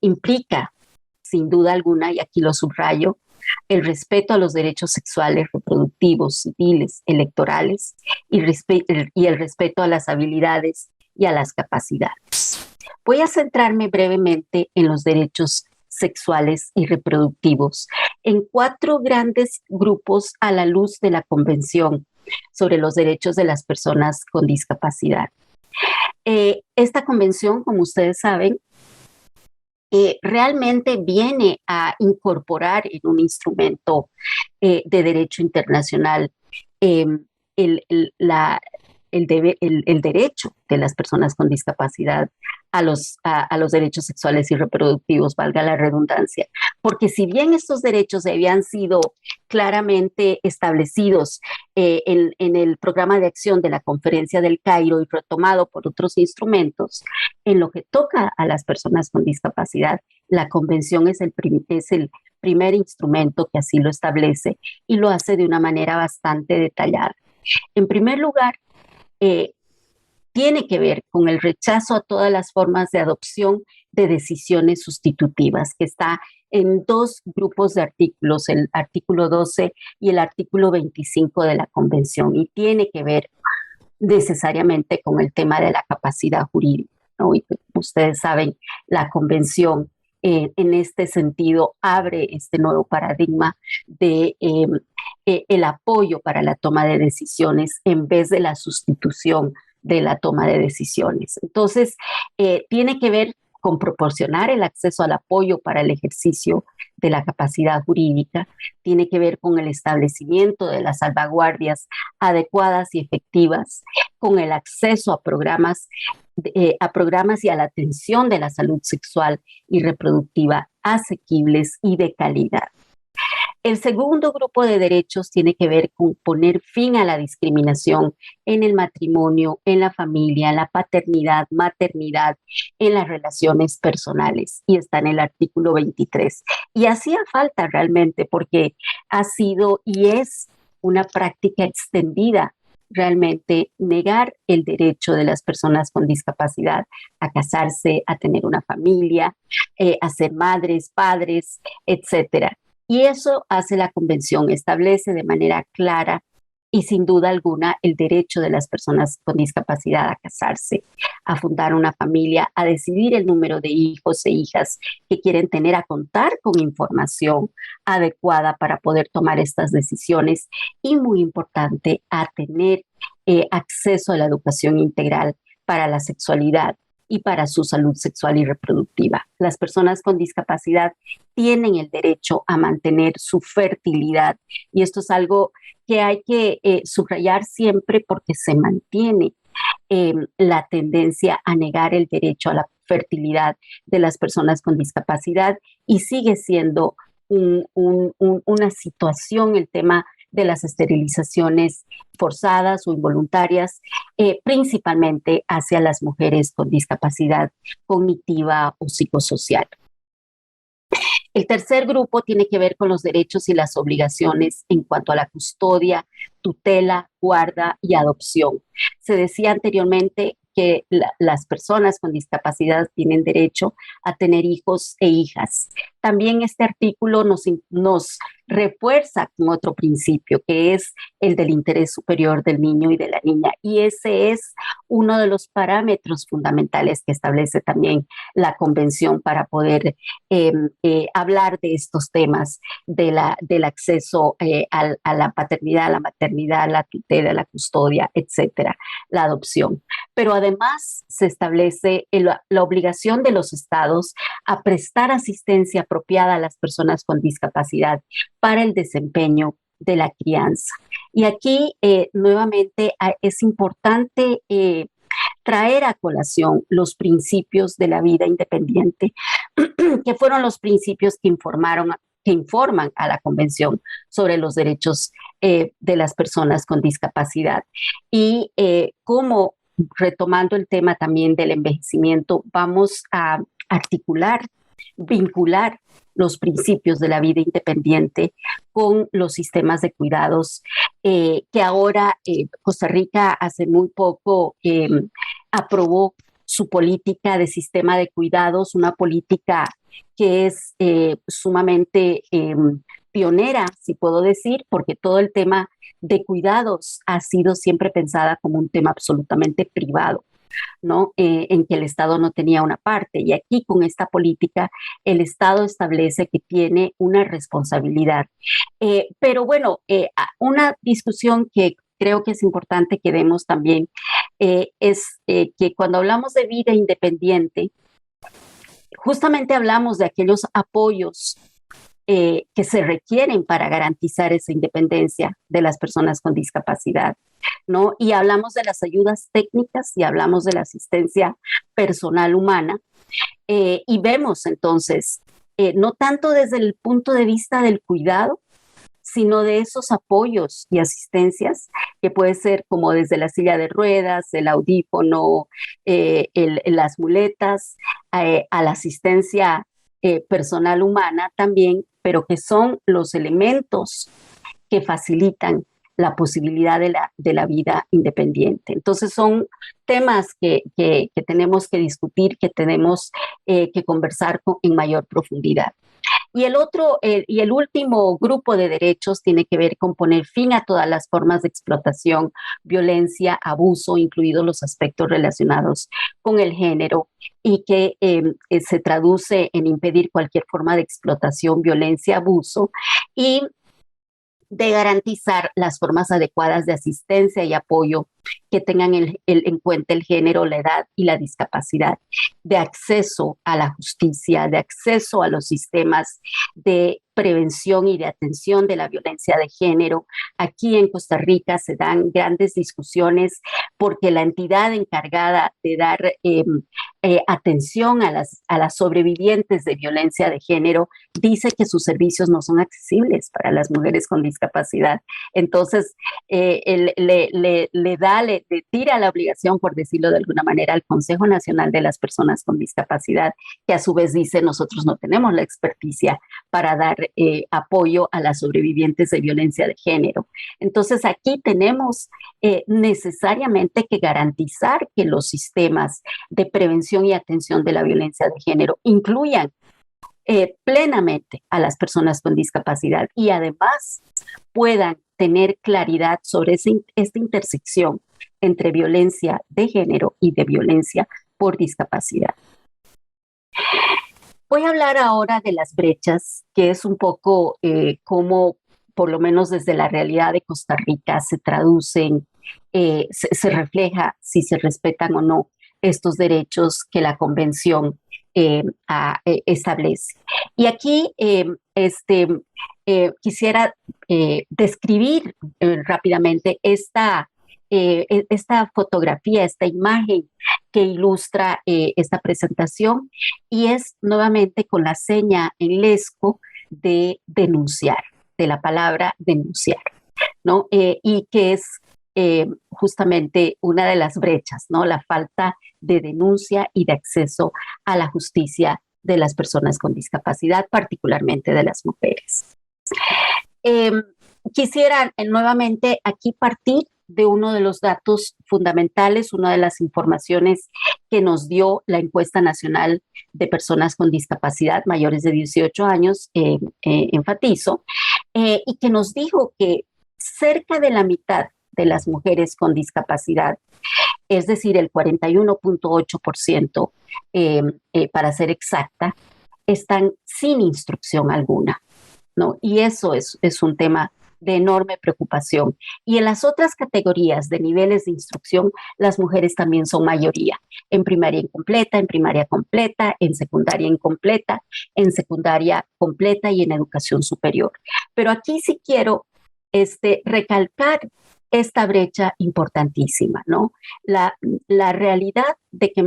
Implica, sin duda alguna, y aquí lo subrayo, el respeto a los derechos sexuales, reproductivos, civiles, electorales y el respeto a las habilidades y a las capacidades. Voy a centrarme brevemente en los derechos sexuales y reproductivos en 4 grandes grupos a la luz de la Convención sobre los Derechos de las Personas con Discapacidad. Esta convención, como ustedes saben, realmente viene a incorporar en un instrumento de derecho internacional el derecho de las personas con discapacidad a los derechos sexuales y reproductivos, valga la redundancia. Porque si bien estos derechos habían sido claramente establecidos en el programa de acción de la Conferencia del Cairo y retomado por otros instrumentos, en lo que toca a las personas con discapacidad, la Convención es el primer instrumento que así lo establece y lo hace de una manera bastante detallada. En primer lugar, tiene que ver con el rechazo a todas las formas de adopción de decisiones sustitutivas, que está en 2 grupos de artículos, el artículo 12 y el artículo 25 de la Convención, y tiene que ver necesariamente con el tema de la capacidad jurídica, ¿no? Y ustedes saben, la Convención en este sentido abre este nuevo paradigma de el apoyo para la toma de decisiones en vez de la sustitución de la toma de decisiones. Entonces, tiene que ver con proporcionar el acceso al apoyo para el ejercicio de la capacidad jurídica, tiene que ver con el establecimiento de las salvaguardias adecuadas y efectivas, con el acceso a programas y a la atención de la salud sexual y reproductiva asequibles y de calidad. El segundo grupo de derechos tiene que ver con poner fin a la discriminación en el matrimonio, en la familia, en la paternidad, maternidad, en las relaciones personales, y está en el artículo 23. Y hacía falta realmente porque ha sido y es una práctica extendida realmente negar el derecho de las personas con discapacidad a casarse, a tener una familia, a ser madres, padres, etcétera. Y eso hace la Convención, establece de manera clara y sin duda alguna el derecho de las personas con discapacidad a casarse, a fundar una familia, a decidir el número de hijos e hijas que quieren tener, a contar con información adecuada para poder tomar estas decisiones y, muy importante, a tener acceso a la educación integral para la sexualidad y para su salud sexual y reproductiva. Las personas con discapacidad tienen el derecho a mantener su fertilidad y esto es algo que hay que subrayar siempre porque se mantiene la tendencia a negar el derecho a la fertilidad de las personas con discapacidad y sigue siendo una situación el tema de las esterilizaciones forzadas o involuntarias, principalmente hacia las mujeres con discapacidad cognitiva o psicosocial. El tercer grupo tiene que ver con los derechos y las obligaciones en cuanto a la custodia, tutela, guarda y adopción. Se decía anteriormente que las personas con discapacidad tienen derecho a tener hijos e hijas. También este artículo nos refuerza con otro principio, que es el del interés superior del niño y de la niña. Y ese es uno de los parámetros fundamentales que establece también la Convención para poder hablar de estos temas del acceso a la paternidad, a la maternidad, a la tutela, a la custodia, etcétera, la adopción. Pero además se establece la obligación de los estados a prestar asistencia apropiada a las personas con discapacidad para el desempeño de la crianza. Y aquí nuevamente es importante traer a colación los principios de la vida independiente, que fueron los principios que informan a la Convención sobre los derechos de las personas con discapacidad. Y cómo, retomando el tema también del envejecimiento, vamos a articular, vincular los principios de la vida independiente con los sistemas de cuidados que ahora Costa Rica hace muy poco aprobó su política de sistema de cuidados, una política que es sumamente pionera, si puedo decir, porque todo el tema de cuidados ha sido siempre pensada como un tema absolutamente privado, ¿no? En que el Estado no tenía una parte. Y aquí con esta política el Estado establece que tiene una responsabilidad. Pero bueno, una discusión que creo que es importante que demos también es que cuando hablamos de vida independiente, justamente hablamos de aquellos apoyos que se requieren para garantizar esa independencia de las personas con discapacidad, ¿no? Y hablamos de las ayudas técnicas y hablamos de la asistencia personal humana y vemos entonces, no tanto desde el punto de vista del cuidado, sino de esos apoyos y asistencias que puede ser como desde la silla de ruedas, el audífono, las muletas, a la asistencia personal humana también, pero que son los elementos que facilitan la posibilidad de la vida independiente. Entonces son temas que tenemos que discutir, que tenemos que conversar en mayor profundidad. Y el último grupo de derechos tiene que ver con poner fin a todas las formas de explotación, violencia, abuso, incluidos los aspectos relacionados con el género, y que se traduce en impedir cualquier forma de explotación, violencia, abuso, y de garantizar las formas adecuadas de asistencia y apoyo que tengan en cuenta el género, la edad y la discapacidad, de acceso a la justicia, de acceso a los sistemas de prevención y de atención de la violencia de género. Aquí en Costa Rica se dan grandes discusiones porque la entidad encargada de dar atención a las sobrevivientes de violencia de género dice que sus servicios no son accesibles para las mujeres con discapacidad. Entonces, le tira la obligación, por decirlo de alguna manera, al Consejo Nacional de las Personas con Discapacidad, que a su vez dice, nosotros no tenemos la experticia para dar apoyo a las sobrevivientes de violencia de género. Entonces, aquí tenemos necesariamente que garantizar que los sistemas de prevención y atención de la violencia de género incluyan plenamente a las personas con discapacidad y además puedan tener claridad sobre esta intersección entre violencia de género y de violencia por discapacidad. Voy a hablar ahora de las brechas, que es un poco cómo, por lo menos desde la realidad de Costa Rica, se traducen, se refleja si se respetan o no estos derechos que la Convención establece. Y aquí quisiera describir rápidamente esta fotografía, esta imagen que ilustra esta presentación, y es nuevamente con la seña en lesco de denunciar, de la palabra denunciar, ¿no? Y que es justamente una de las brechas, ¿no? La falta de denuncia y de acceso a la justicia de las personas con discapacidad, particularmente de las mujeres. Quisiera nuevamente aquí partir de uno de los datos fundamentales, una de las informaciones que nos dio la encuesta nacional de personas con discapacidad mayores de 18 años, enfatizo, y que nos dijo que cerca de la mitad de las mujeres con discapacidad, es decir, el 41.8%, para ser exacta, están sin instrucción alguna, ¿no? Y eso es un tema de enorme preocupación. Y en las otras categorías de niveles de instrucción, las mujeres también son mayoría. En primaria incompleta, en primaria completa, en secundaria incompleta, en secundaria completa y en educación superior. Pero aquí sí quiero recalcar esta brecha importantísima, ¿no? La realidad de que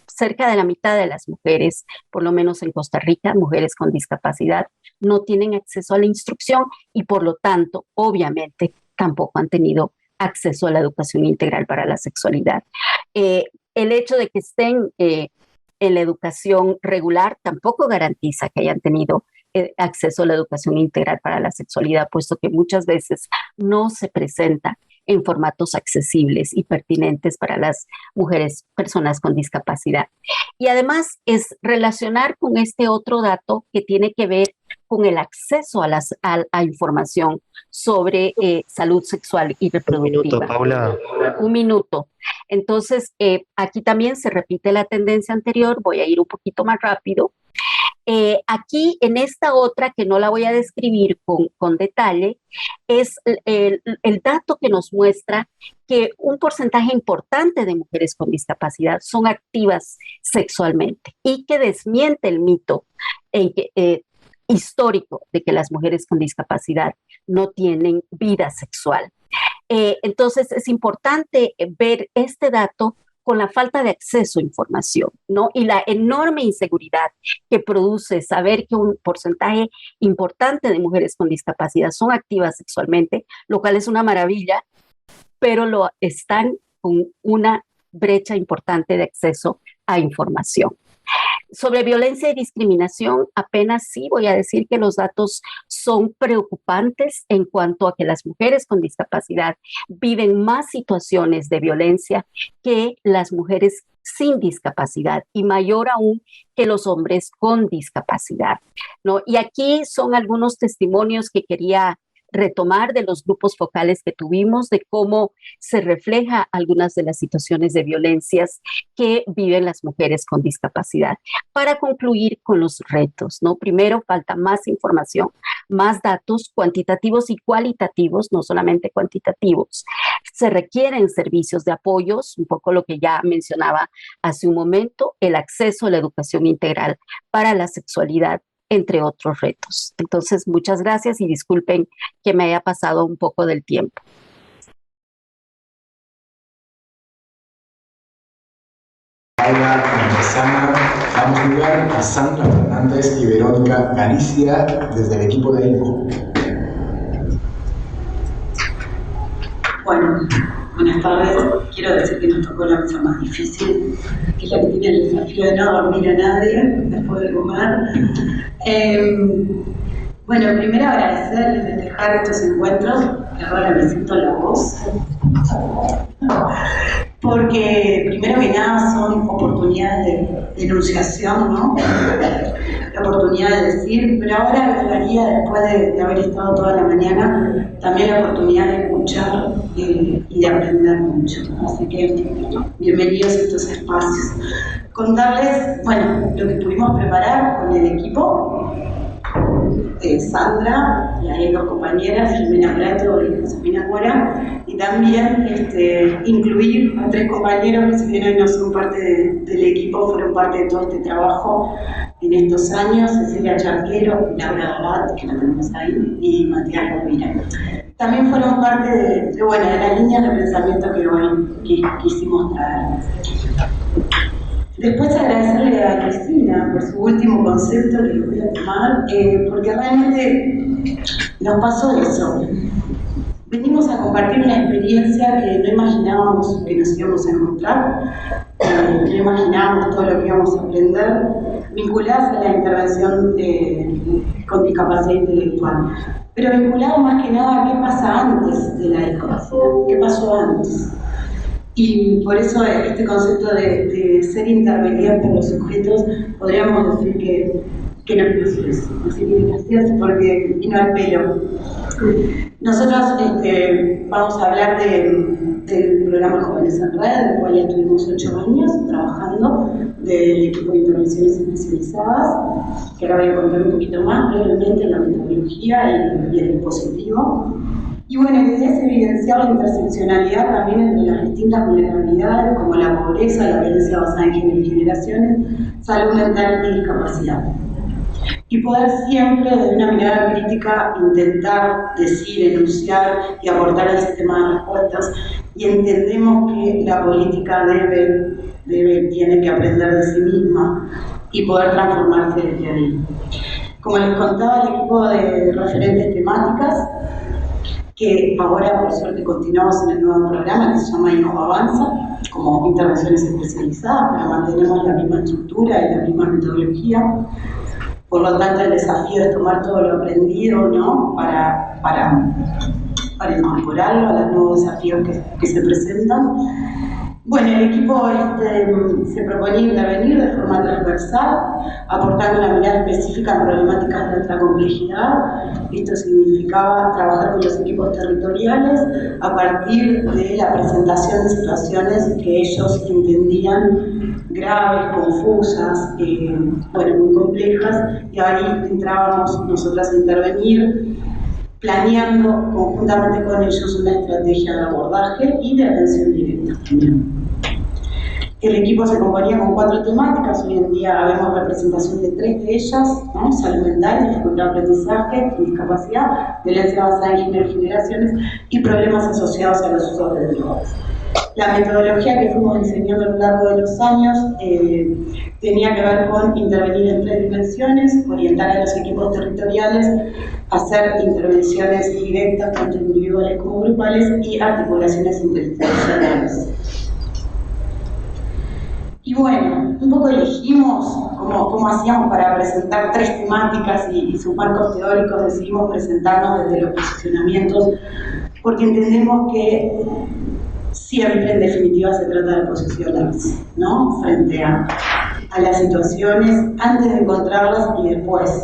cerca de la mitad de las mujeres, por lo menos en Costa Rica, mujeres con discapacidad, no tienen acceso a la instrucción y por lo tanto, obviamente, tampoco han tenido acceso a la educación integral para la sexualidad. El hecho de que estén en la educación regular tampoco garantiza que hayan tenido acceso a la educación integral para la sexualidad, puesto que muchas veces no se presenta en formatos accesibles y pertinentes para las mujeres, personas con discapacidad. Y además es relacionar con este otro dato que tiene que ver con el acceso a información sobre salud sexual y reproductiva. Un minuto, Paula. Un minuto. Entonces, aquí también se repite la tendencia anterior, voy a ir un poquito más rápido. Aquí en esta otra, que no la voy a describir con detalle, es el dato que nos muestra que un porcentaje importante de mujeres con discapacidad son activas sexualmente y que desmiente el mito histórico de que las mujeres con discapacidad no tienen vida sexual. Entonces es importante ver este dato con la falta de acceso a información, ¿no? Y la enorme inseguridad que produce saber que un porcentaje importante de mujeres con discapacidad son activas sexualmente, lo cual es una maravilla, pero están con una brecha importante de acceso a información. Sobre violencia y discriminación, apenas sí voy a decir que los datos son preocupantes en cuanto a que las mujeres con discapacidad viven más situaciones de violencia que las mujeres sin discapacidad y mayor aún que los hombres con discapacidad, ¿no? Y aquí son algunos testimonios que quería retomar de los grupos focales que tuvimos, de cómo se refleja algunas de las situaciones de violencias que viven las mujeres con discapacidad. Para concluir con los retos, ¿no? Primero, falta más información, más datos cuantitativos y cualitativos, no solamente cuantitativos. Se requieren servicios de apoyos, un poco lo que ya mencionaba hace un momento, el acceso a la educación integral para la sexualidad, entre otros retos. Entonces, muchas gracias y disculpen que me haya pasado un poco del tiempo. Paula Montesana, damos lugar a Sandra Fernández y Verónica Galicia desde el equipo de INCO. Bueno, buenas tardes. Quiero decir que nos tocó la mesa más difícil, que es la que tiene el desafío de no dormir a nadie después de comer. Bueno, primero agradecer y festejar estos encuentros, que ahora me siento la voz, porque primero que nada son oportunidades de enunciación, ¿no? La oportunidad de decir, pero ahora agregaría, después de haber estado toda la mañana, también la oportunidad de escuchar y de aprender mucho. Así que bienvenidos a estos espacios. Contarles, bueno, lo que pudimos preparar con el equipo. Sandra, y hay dos compañeras, Jimena Prato y Josefina Mora, y también incluir a tres compañeros que si bien hoy no son parte del equipo, fueron parte de todo este trabajo en estos años, Cecilia Charquero, Laura Abad, que la tenemos ahí, y Matías Rovira. También fueron parte de la línea de pensamiento que hoy quisimos traer. Después agradecerle a Cristina por su último concepto que lo voy a tomar, porque realmente nos pasó eso. Venimos a compartir una experiencia que no imaginábamos que nos íbamos a encontrar, no imaginábamos todo lo que íbamos a aprender, vinculadas a la intervención con discapacidad intelectual. Pero vinculado más que nada a qué pasa antes de la discapacidad, qué qué pasó antes. Y por eso este concepto de ser intervenidas por los sujetos, podríamos decir que no es eso, así que gracias porque vino al pelo. Nosotros vamos a hablar del programa Jóvenes en Red, del cual ya estuvimos 8 años trabajando, del equipo de intervenciones especializadas, que ahora voy a contar un poquito más brevemente la metodología y el dispositivo. Y bueno, la idea es evidenciar la interseccionalidad también entre las distintas vulnerabilidades, como la pobreza, la violencia basada en género y generaciones, salud mental y discapacidad. Y poder siempre, desde una mirada crítica, intentar decir, enunciar y aportar al sistema de respuestas. Y entendemos que la política tiene que aprender de sí misma y poder transformarse desde ahí. Como les contaba, el equipo de referentes temáticas, que ahora por suerte continuamos en el nuevo programa que se llama Innova Avanza, como intervenciones especializadas, pero mantenemos la misma estructura y la misma metodología. Por lo tanto, el desafío es tomar todo lo aprendido, ¿no?, para incorporarlo a los nuevos desafíos que se presentan. Bueno, el equipo se proponía intervenir de forma transversal, aportando una mirada específica en problemáticas de alta complejidad. Esto significaba trabajar con los equipos territoriales a partir de la presentación de situaciones que ellos entendían graves, confusas, muy complejas, y ahí entrábamos nosotras a intervenir, planeando conjuntamente con ellos una estrategia de abordaje y de atención directa también. El equipo se componía con 4 temáticas, hoy en día vemos representación de 3 de ellas, ¿no? Salud mental, dificultad de aprendizaje, discapacidad, violencia basada en género y generaciones y problemas asociados a los usos de drogas. La metodología que fuimos diseñando a lo largo de los años tenía que ver con intervenir en 3 dimensiones, orientar a los equipos territoriales, hacer intervenciones directas, tanto individuales como grupales, y articulaciones interinstitucionales. Y bueno, un poco elegimos cómo hacíamos para presentar 3 temáticas y sus marcos teóricos. Decidimos presentarnos desde los posicionamientos, porque entendemos que siempre, en definitiva, se trata de posicionarse, ¿no?, frente a las situaciones, antes de encontrarlas y después.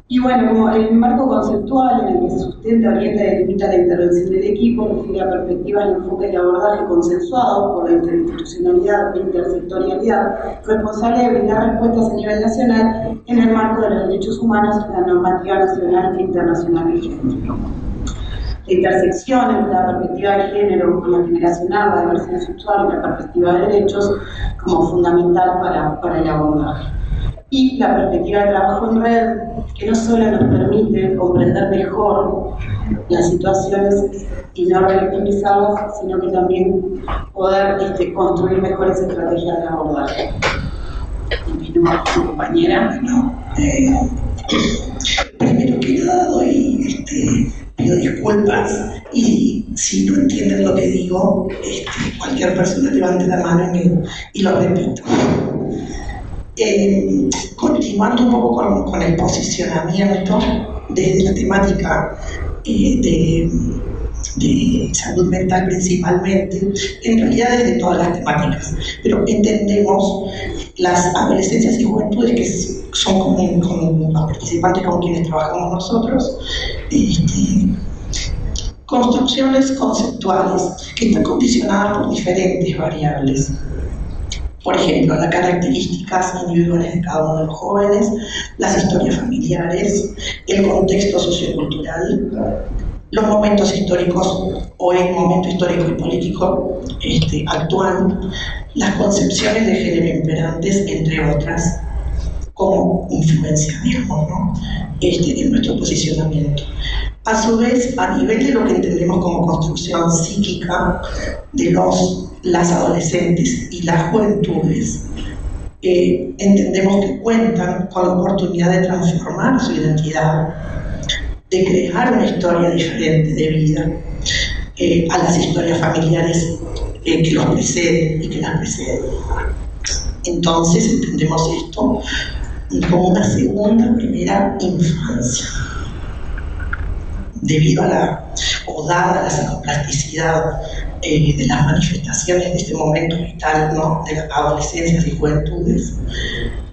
Y bueno, como el marco conceptual en el que se sustenta, orienta y delimita la intervención del equipo, refiere a perspectivas y enfoques de abordaje consensuados por la interinstitucionalidad e intersectorialidad, responsable de brindar respuestas a nivel nacional en el marco de los derechos humanos y la normativa nacional e internacional vigente. La intersección entre la perspectiva de género con la generacional, la diversidad sexual y la perspectiva de derechos como fundamental para el abordaje. Y la perspectiva de trabajo en red, que no solo nos permite comprender mejor las situaciones y no relativizarlas, sino que también poder construir mejores estrategias de abordaje. Continúa su compañera. Primero que nada pido disculpas, y si no entienden lo que digo, cualquier persona levante la mano y lo repito. Continuando un poco con el posicionamiento desde la temática de salud mental principalmente, en realidad desde todas las temáticas, pero entendemos las adolescencias y juventudes que son con los participantes con quienes trabajamos nosotros, construcciones conceptuales que están condicionadas por diferentes variables. Por ejemplo, las características individuales de cada uno de los jóvenes, las historias familiares, el contexto sociocultural, los momentos históricos o el momento histórico y político actual, las concepciones de género imperantes, entre otras, como influencia, digamos, ¿no?, en nuestro posicionamiento. A su vez, a nivel de lo que entendemos como construcción psíquica de las adolescentes y las juventudes, entendemos que cuentan con la oportunidad de transformar su identidad, de crear una historia diferente de vida a las historias familiares que los preceden y que las preceden. Entonces entendemos esto como una primera infancia. debido a dada la psicoplasticidad de las manifestaciones de este momento vital, ¿no?, de las adolescencias y juventudes,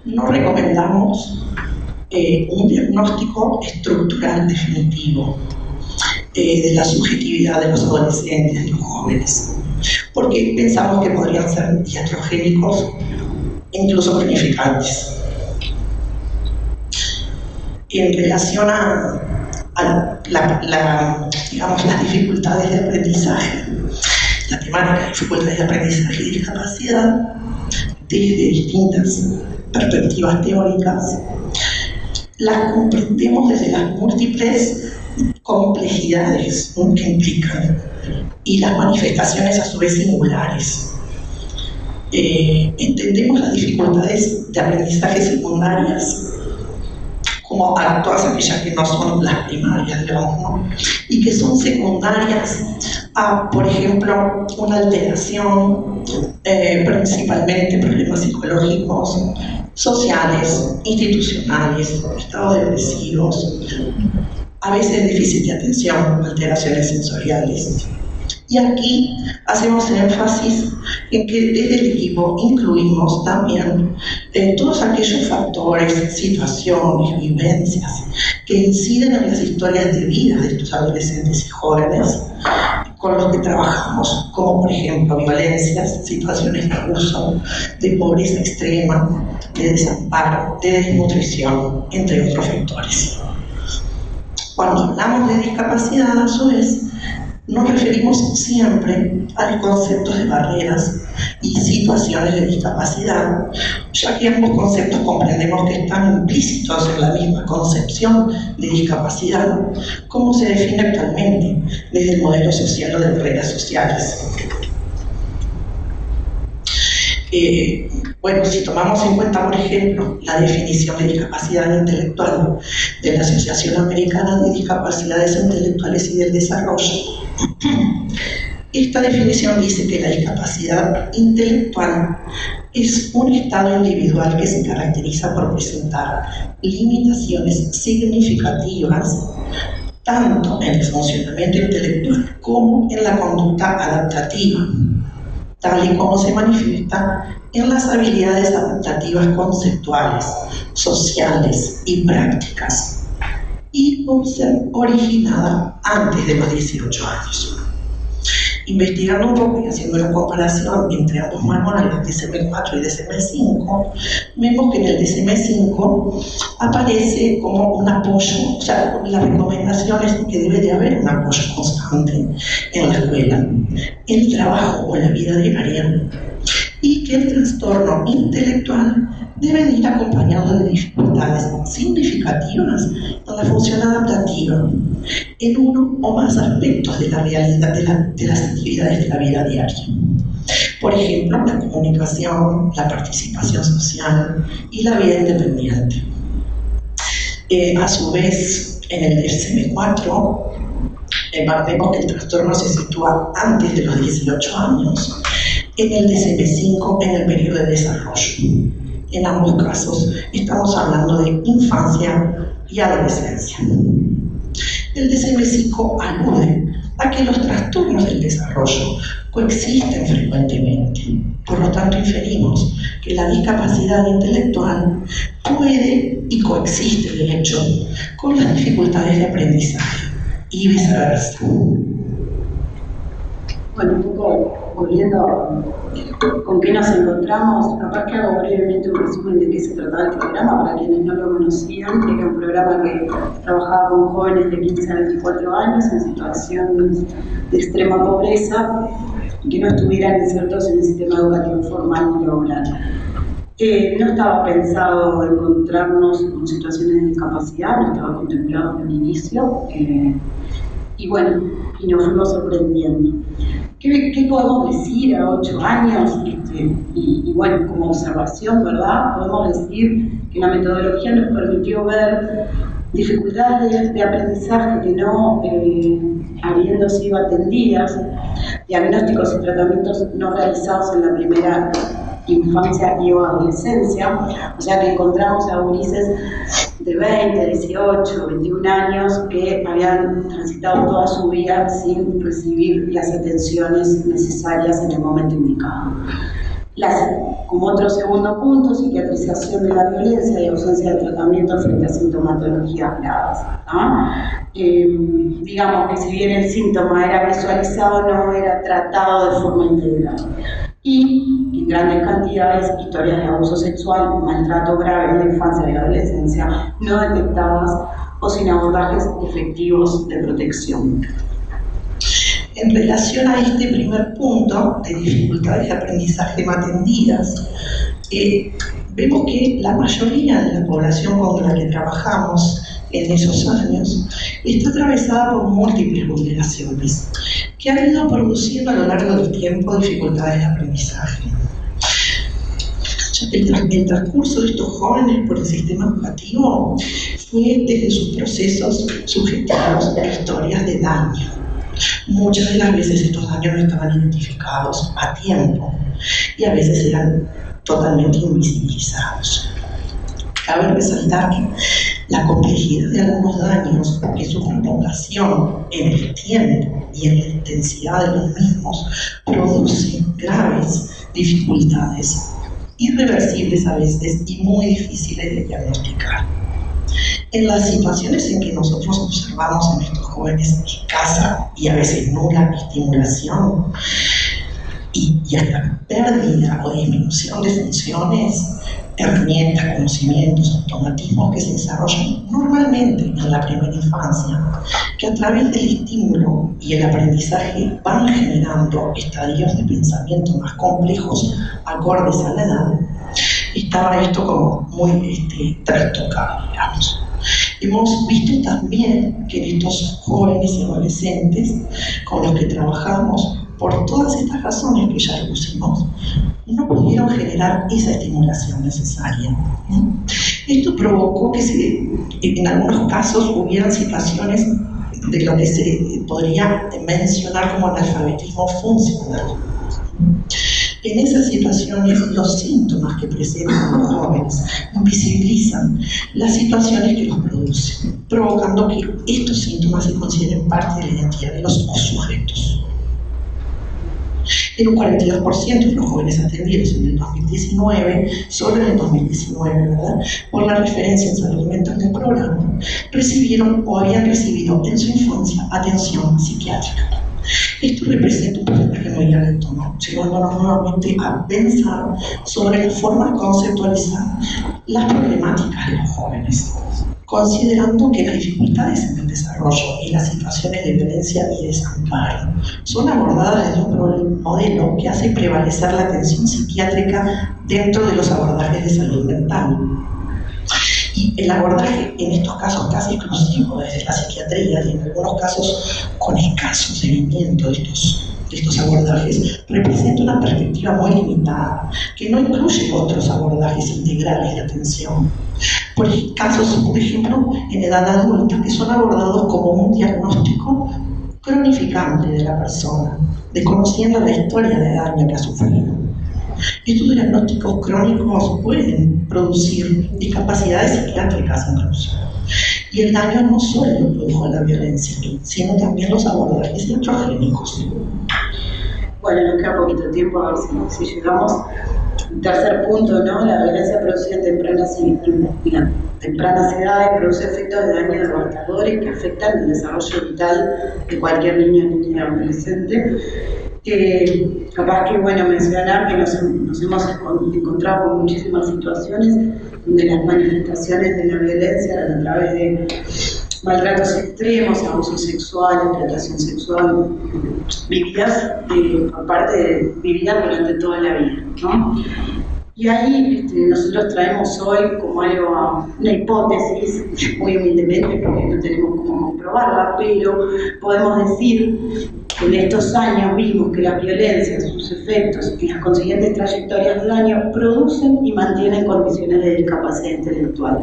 no recomendamos un diagnóstico estructural definitivo de la subjetividad de los adolescentes y los jóvenes, porque pensamos que podrían ser iatrogénicos e incluso planificantes. En relación a digamos, las dificultades de aprendizaje, la temática de dificultades de aprendizaje y discapacidad, desde distintas perspectivas teóricas, las comprendemos desde las múltiples complejidades que implican y las manifestaciones a su vez singulares. Entendemos las dificultades de aprendizaje secundarias como todas aquellas que no son las primarias, digamos, ¿no?, y que son secundarias a, por ejemplo, una alteración, principalmente problemas psicológicos, sociales, institucionales, estados depresivos, a veces déficit de atención, alteraciones sensoriales. Y aquí hacemos énfasis en que desde el equipo incluimos también todos aquellos factores, situaciones, vivencias que inciden en las historias de vida de estos adolescentes y jóvenes con los que trabajamos, como por ejemplo violencias, situaciones de abuso, de pobreza extrema, de desamparo, de desnutrición, entre otros factores. Cuando hablamos de discapacidad, a su vez, nos referimos siempre a los conceptos de barreras y situaciones de discapacidad, ya que ambos conceptos comprendemos que están implícitos en la misma concepción de discapacidad, como se define actualmente desde el modelo social o de barreras sociales. Bueno, si tomamos en cuenta, por ejemplo, la definición de discapacidad intelectual de la Asociación Americana de Discapacidades Intelectuales y del Desarrollo, esta definición dice que la discapacidad intelectual es un estado individual que se caracteriza por presentar limitaciones significativas tanto en el funcionamiento intelectual como en la conducta adaptativa, tal y como se manifiesta en las habilidades adaptativas conceptuales, sociales y prácticas, y por ser originada antes de los 18 años. Investigando un poco y haciendo una comparación entre ambos manuales, DSM-4 y DSM-5, vemos que en el DSM-5 aparece como un apoyo, o sea, la recomendación es que debe de haber un apoyo constante en la escuela, el trabajo o la vida diaria, y que el trastorno intelectual debe de ir acompañado de dificultades significativas en la función adaptativa, en uno o más aspectos de la realidad de las actividades de la vida diaria. Por ejemplo, la comunicación, la participación social y la vida independiente. A su vez, en el DSM-4, vemos que el trastorno se sitúa antes de los 18 años, en el DSM-5 en el periodo de desarrollo. En ambos casos estamos hablando de infancia y adolescencia. El DSM-5 alude a que los trastornos del desarrollo coexisten frecuentemente. Por lo tanto, inferimos que la discapacidad intelectual puede y coexiste, de hecho, con las dificultades de aprendizaje y viceversa. Bueno, un poco volviendo con qué nos encontramos, capaz que hago brevemente un resumen de qué se trataba el programa para quienes no lo conocían. Era un programa que trabajaba con jóvenes de 15 a 24 años en situación de extrema pobreza que no estuvieran insertos en el sistema educativo formal y laboral. No estaba pensado encontrarnos con situaciones de discapacidad, no estaba contemplado en el inicio, y bueno, y nos fuimos sorprendiendo. ¿Qué podemos decir a 8 años? Y bueno, como observación, ¿verdad? Podemos decir que la metodología nos permitió ver dificultades de aprendizaje que no habiendo sido atendidas, diagnósticos y tratamientos no realizados en la primera infancia y o adolescencia, o sea que encontramos a gurises de 20, 18, 21 años que habían transitado toda su vida sin recibir las atenciones necesarias en el momento indicado. Como otro segundo punto, psiquiatrización de la violencia y ausencia de tratamiento frente a sintomatologías graves, ¿no? Digamos que si bien el síntoma era visualizado, no era tratado de forma integral. Y en grandes cantidades, historias de abuso sexual, maltrato grave en la infancia y adolescencia no detectadas o sin abordajes efectivos de protección. En relación a este primer punto de dificultades de aprendizaje no atendidas, vemos que la mayoría de la población con la que trabajamos en esos años está atravesada por múltiples vulneraciones que han ido produciendo a lo largo del tiempo dificultades de aprendizaje. El transcurso de estos jóvenes por el sistema educativo fue desde sus procesos subjetivos de historias de daño. Muchas de las veces estos daños no estaban identificados a tiempo y a veces eran totalmente invisibilizados. Cabe resaltar que la complejidad de algunos daños y su prolongación en el tiempo y en la intensidad de los mismos produce graves dificultades, irreversibles a veces y muy difíciles de diagnosticar. En las situaciones en que nosotros observamos en estos jóvenes escasa y a veces nula estimulación y hasta pérdida o disminución de funciones, herramientas, conocimientos, automatismos que se desarrollan normalmente en la primera infancia, que a través del estímulo y el aprendizaje van generando estadios de pensamiento más complejos acordes a la edad, estaba esto como muy trastocado, digamos. Hemos visto también que en estos jóvenes y adolescentes con los que trabajamos, por todas estas razones que ya expusimos, no pudieron generar esa estimulación necesaria. Esto provocó que en algunos casos hubieran situaciones de lo que se podría mencionar como analfabetismo funcional. En esas situaciones, los síntomas que presentan los jóvenes invisibilizan las situaciones que los producen, provocando que estos síntomas se consideren parte de la identidad de los sujetos. En un 42% de los jóvenes atendidos en el 2019, solo en el 2019, ¿verdad?, por la referencia en salud mental del programa, recibieron o habían recibido en su infancia atención psiquiátrica. Esto representa un porcentaje muy alto, ¿no?, llevándonos nuevamente a pensar sobre la forma de conceptualizar las problemáticas de los jóvenes, considerando que las dificultades en el desarrollo y las situaciones de violencia y desamparo son abordadas desde un modelo que hace prevalecer la atención psiquiátrica dentro de los abordajes de salud mental. Y el abordaje, en estos casos casi exclusivo desde la psiquiatría y en algunos casos con escaso seguimiento de estos abordajes, representa una perspectiva muy limitada, que no incluye otros abordajes integrales de atención. Por ejemplo, en edad adulta, que son abordados como un diagnóstico cronificante de la persona, desconociendo la historia de daño que ha sufrido. Estos diagnósticos crónicos pueden producir discapacidades psiquiátricas incluso. Y el daño no solo lo produjo la violencia, sino también los abordajes iatrogénicos. Bueno, nos queda poquito tiempo, a ver si llegamos. Tercer punto, ¿no? La violencia producida en tempranas edades produce efectos de daño devastadores que afectan el desarrollo vital de cualquier niño, niña y adolescente. Capaz que, bueno, mencionar que nos hemos encontrado con muchísimas situaciones donde las manifestaciones de la violencia eran a través de maltratos extremos, abuso sexual, explotación sexual, vividas durante toda la vida, ¿no? Y ahí nosotros traemos hoy como algo, una hipótesis, muy humildemente porque no tenemos cómo comprobarla, pero podemos decir que en estos años vimos que la violencia, sus efectos y las consiguientes trayectorias de daño producen y mantienen condiciones de discapacidad intelectual.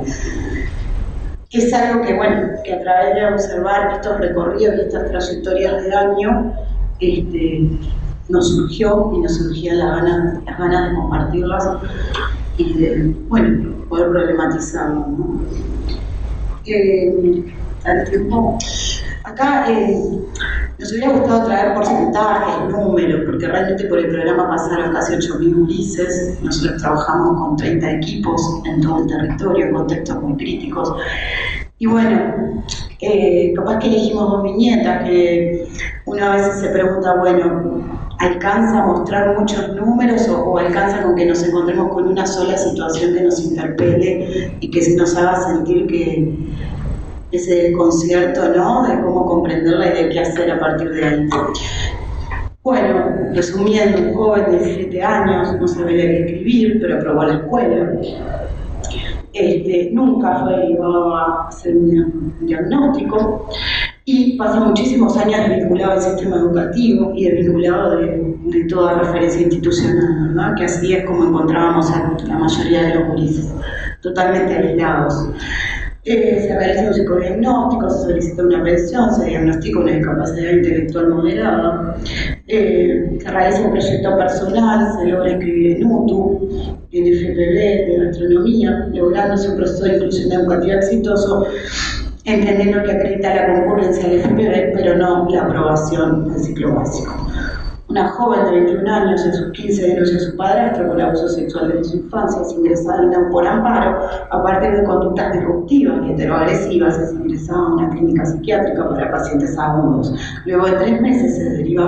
Es algo que, bueno, que a través de observar estos recorridos y estas trayectorias de daño, nos surgió y nos surgían las ganas de compartirlas y de, bueno, poder problematizarlo, ¿no? al tiempo. Acá nos hubiera gustado traer porcentajes, números, porque realmente por el programa pasaron casi 8.000 gurises. Nosotros trabajamos con 30 equipos en todo el territorio, en contextos muy críticos. Y bueno, capaz que elegimos 2 viñetas, que una vez se pregunta, bueno, ¿alcanza a mostrar muchos números o alcanza con que nos encontremos con una sola situación que nos interpele y que nos haga sentir que ese desconcierto, ¿no?, de cómo comprenderla y de qué hacer a partir de ahí? Bueno, resumiendo, un joven de 17 años, no sabe leer y escribir, pero aprobó la escuela. Nunca fue llevado a hacer un diagnóstico y pasa muchísimos años desvinculado del sistema educativo y desvinculado de toda referencia institucional, ¿verdad? Que así es como encontrábamos a la mayoría de los gurises, totalmente aislados. Se realiza un psicodiagnóstico, se solicita una pensión, se diagnostica una discapacidad intelectual moderada, se realiza un proyecto personal, se logra inscribir en UTU, en FPB, de gastronomía, lográndose un proceso de inclusión educativa exitoso, entendiendo que acredita la concurrencia del FPB, pero no la aprobación del ciclo básico. Una joven de 21 años, en sus 15 denuncia a su padrastro por abuso sexual desde su infancia, es ingresada en UNAM por amparo a partir de conductas disruptivas y heteroagresivas, es ingresada a una clínica psiquiátrica para pacientes agudos. Luego de 3 meses se deriva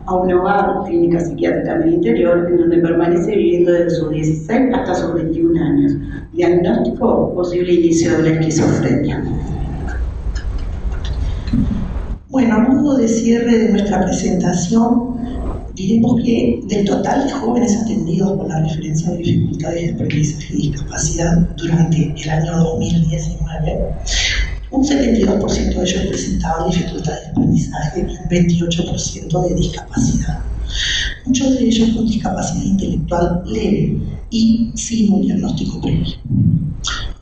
a un hogar, clínica psiquiátrica en el interior, en donde permanece viviendo desde sus 16 hasta sus 21 años. Diagnóstico: posible inicio de una esquizofrenia. Bueno, a modo de cierre de nuestra presentación, diremos que del total de jóvenes atendidos por la referencia de dificultades de aprendizaje y discapacidad durante el año 2019, un 72% de ellos presentaban dificultades de aprendizaje y un 28% de discapacidad. Muchos de ellos con discapacidad intelectual leve y sin un diagnóstico previo.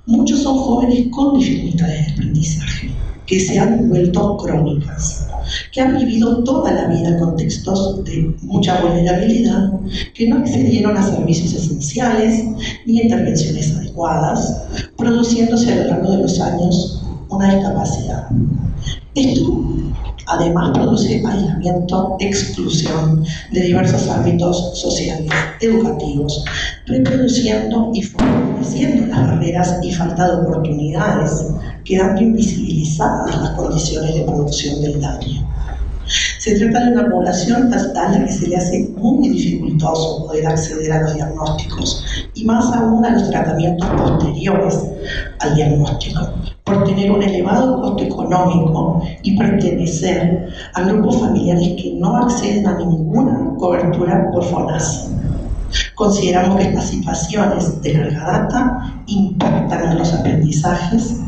Muchos son jóvenes con dificultades de aprendizaje, que se han vuelto crónicas, que han vivido toda la vida en contextos de mucha vulnerabilidad, que no accedieron a servicios esenciales ni a intervenciones adecuadas, produciéndose a lo largo de los años una discapacidad. Esto además produce aislamiento, exclusión de diversos ámbitos sociales, educativos, reproduciendo y fortaleciendo las barreras y falta de oportunidades, quedando invisibilizadas las condiciones de producción del daño. Se trata de una población a la que se le hace muy dificultoso poder acceder a los diagnósticos y más aún a los tratamientos posteriores al diagnóstico, por tener un elevado costo económico y pertenecer a grupos familiares que no acceden a ninguna cobertura por FONASA. Consideramos que estas situaciones de larga data impactan en los aprendizajes,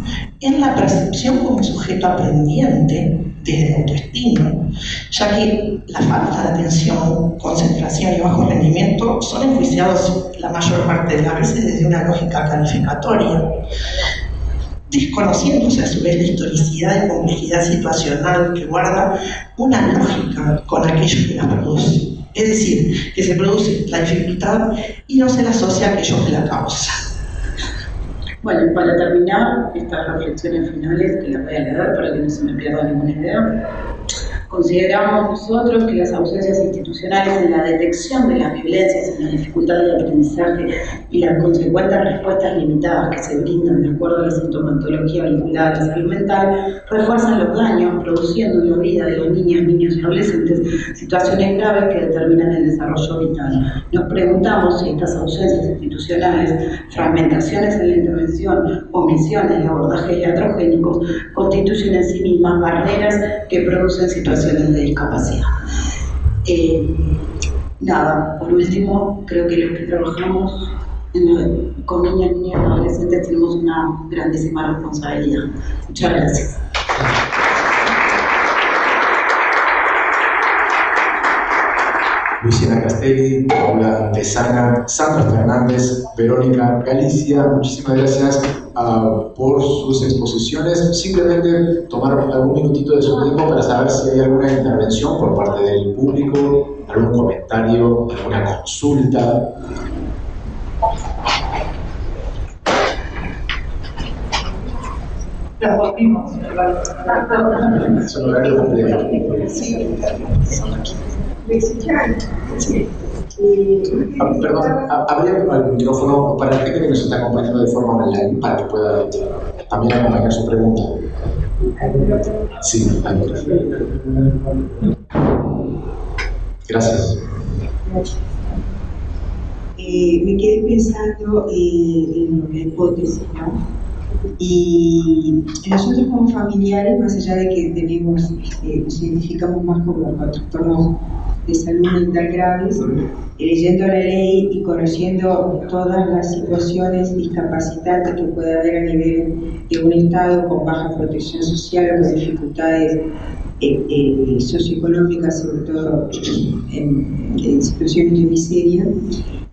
en la percepción como sujeto aprendiente desde autoestima, ya que la falta de atención, concentración y bajo rendimiento son enjuiciados la mayor parte de las veces desde una lógica calificatoria, desconociéndose a su vez la historicidad y complejidad situacional que guarda una lógica con aquellos que la producen. Es decir, que se produce la dificultad y no se la asocia a aquellos que la causan. Bueno, para terminar estas reflexiones finales, que las voy a leer para que no se me pierda ninguna idea, consideramos nosotros que las ausencias institucionales en la detección de las violencias, en las dificultades de aprendizaje y las consecuentes respuestas limitadas que se brindan de acuerdo a la sintomatología vinculada a la salud mental, refuerzan los daños, produciendo en la vida de los niños y adolescentes situaciones graves que determinan el desarrollo vital. Nos preguntamos si estas ausencias institucionales, fragmentaciones en la intervención, omisiones y abordajes iatrogénicos constituyen en sí mismas barreras que producen situaciones de discapacidad. Nada, por último, creo que los que trabajamos con niños y adolescentes tenemos una grandísima responsabilidad. Muchas gracias. Luciana Castelli, Paula Antesana, Sandra Fernández, Verónica Galicia, muchísimas gracias por sus exposiciones. Simplemente tomar algún minutito de su tiempo para saber si hay alguna intervención por parte del público, algún comentario, alguna consulta. Los volvimos. Es un horario completo. Sí. Perdón, habría el micrófono para la gente que nos está acompañando de forma online para que pueda también acompañar su pregunta. Sí, gracias. Me quedé pensando en la hipótesis, ¿no? Y nosotros como familiares, más allá de que tenemos, nos identificamos más como trastornos de salud mental graves, leyendo la ley y conociendo todas las situaciones discapacitantes que puede haber a nivel de un Estado con baja protección social o con dificultades socioeconómicas, sobre todo en situaciones de miseria,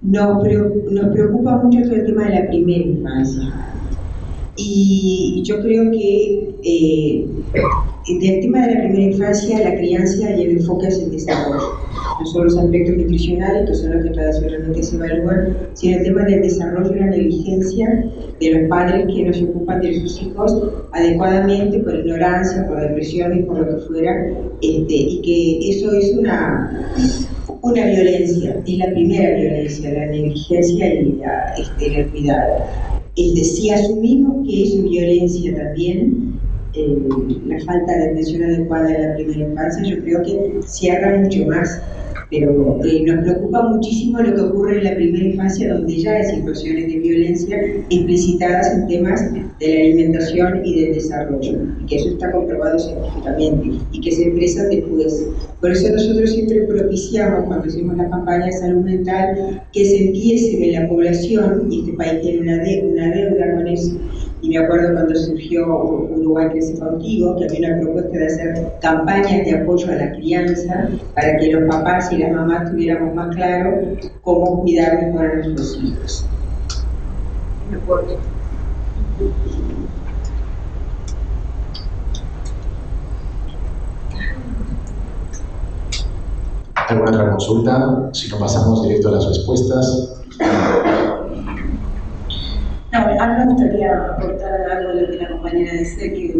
nos preocupa mucho todo el tema de la primera infancia. Y yo creo que del tema de la primera infancia, la crianza y el enfoque es el desarrollo. No solo los aspectos nutricionales, que son los que tradicionalmente se evalúan, sino el tema del desarrollo y la negligencia de los padres que no se ocupan de sus hijos adecuadamente por ignorancia, por depresión y por lo que fuera, y que eso es una violencia, es la primera violencia, la negligencia y el cuidado. Si asumimos que es violencia también, la falta de atención adecuada en la primera infancia, yo creo que cierra mucho más, pero nos preocupa muchísimo lo que ocurre en la primera infancia, donde ya hay situaciones de violencia explicitadas en temas de la alimentación y del desarrollo, y que eso está comprobado científicamente y que se expresan después. Por eso nosotros siempre propiciamos, cuando hacemos la campaña de salud mental, que se empiece en la población, y este país tiene una deuda con eso. Y me acuerdo cuando surgió Uruguay Crece Contigo, que había una propuesta de hacer campañas de apoyo a la crianza para que los papás y las mamás tuviéramos más claro cómo cuidar mejor a nuestros hijos. ¿Alguna otra consulta? Si no, pasamos directo a las respuestas. No, a mí me gustaría aportar algo de lo que la compañera dice, que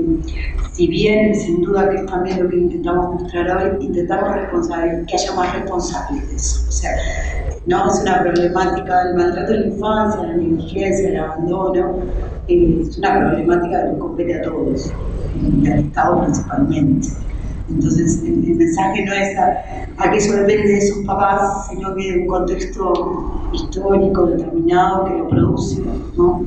si bien sin duda que es también lo que intentamos mostrar hoy, intentamos que haya más responsables de eso. O sea, no es una problemática del maltrato de la infancia, la negligencia, el abandono, es una problemática que nos compete a todos, y al Estado principalmente. Entonces, el mensaje no es a que eso depende de sus papás, sino que de un contexto histórico determinado que lo produce, ¿no?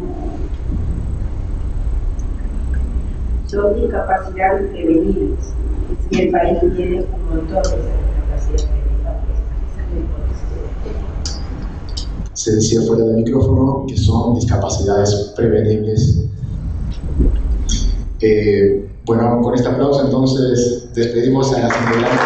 Son discapacidades prevenibles. Si el país tiene un montón de discapacidades prevenibles. Se decía fuera del micrófono que son discapacidades prevenibles. Bueno, con este aplauso entonces despedimos a las integrantes.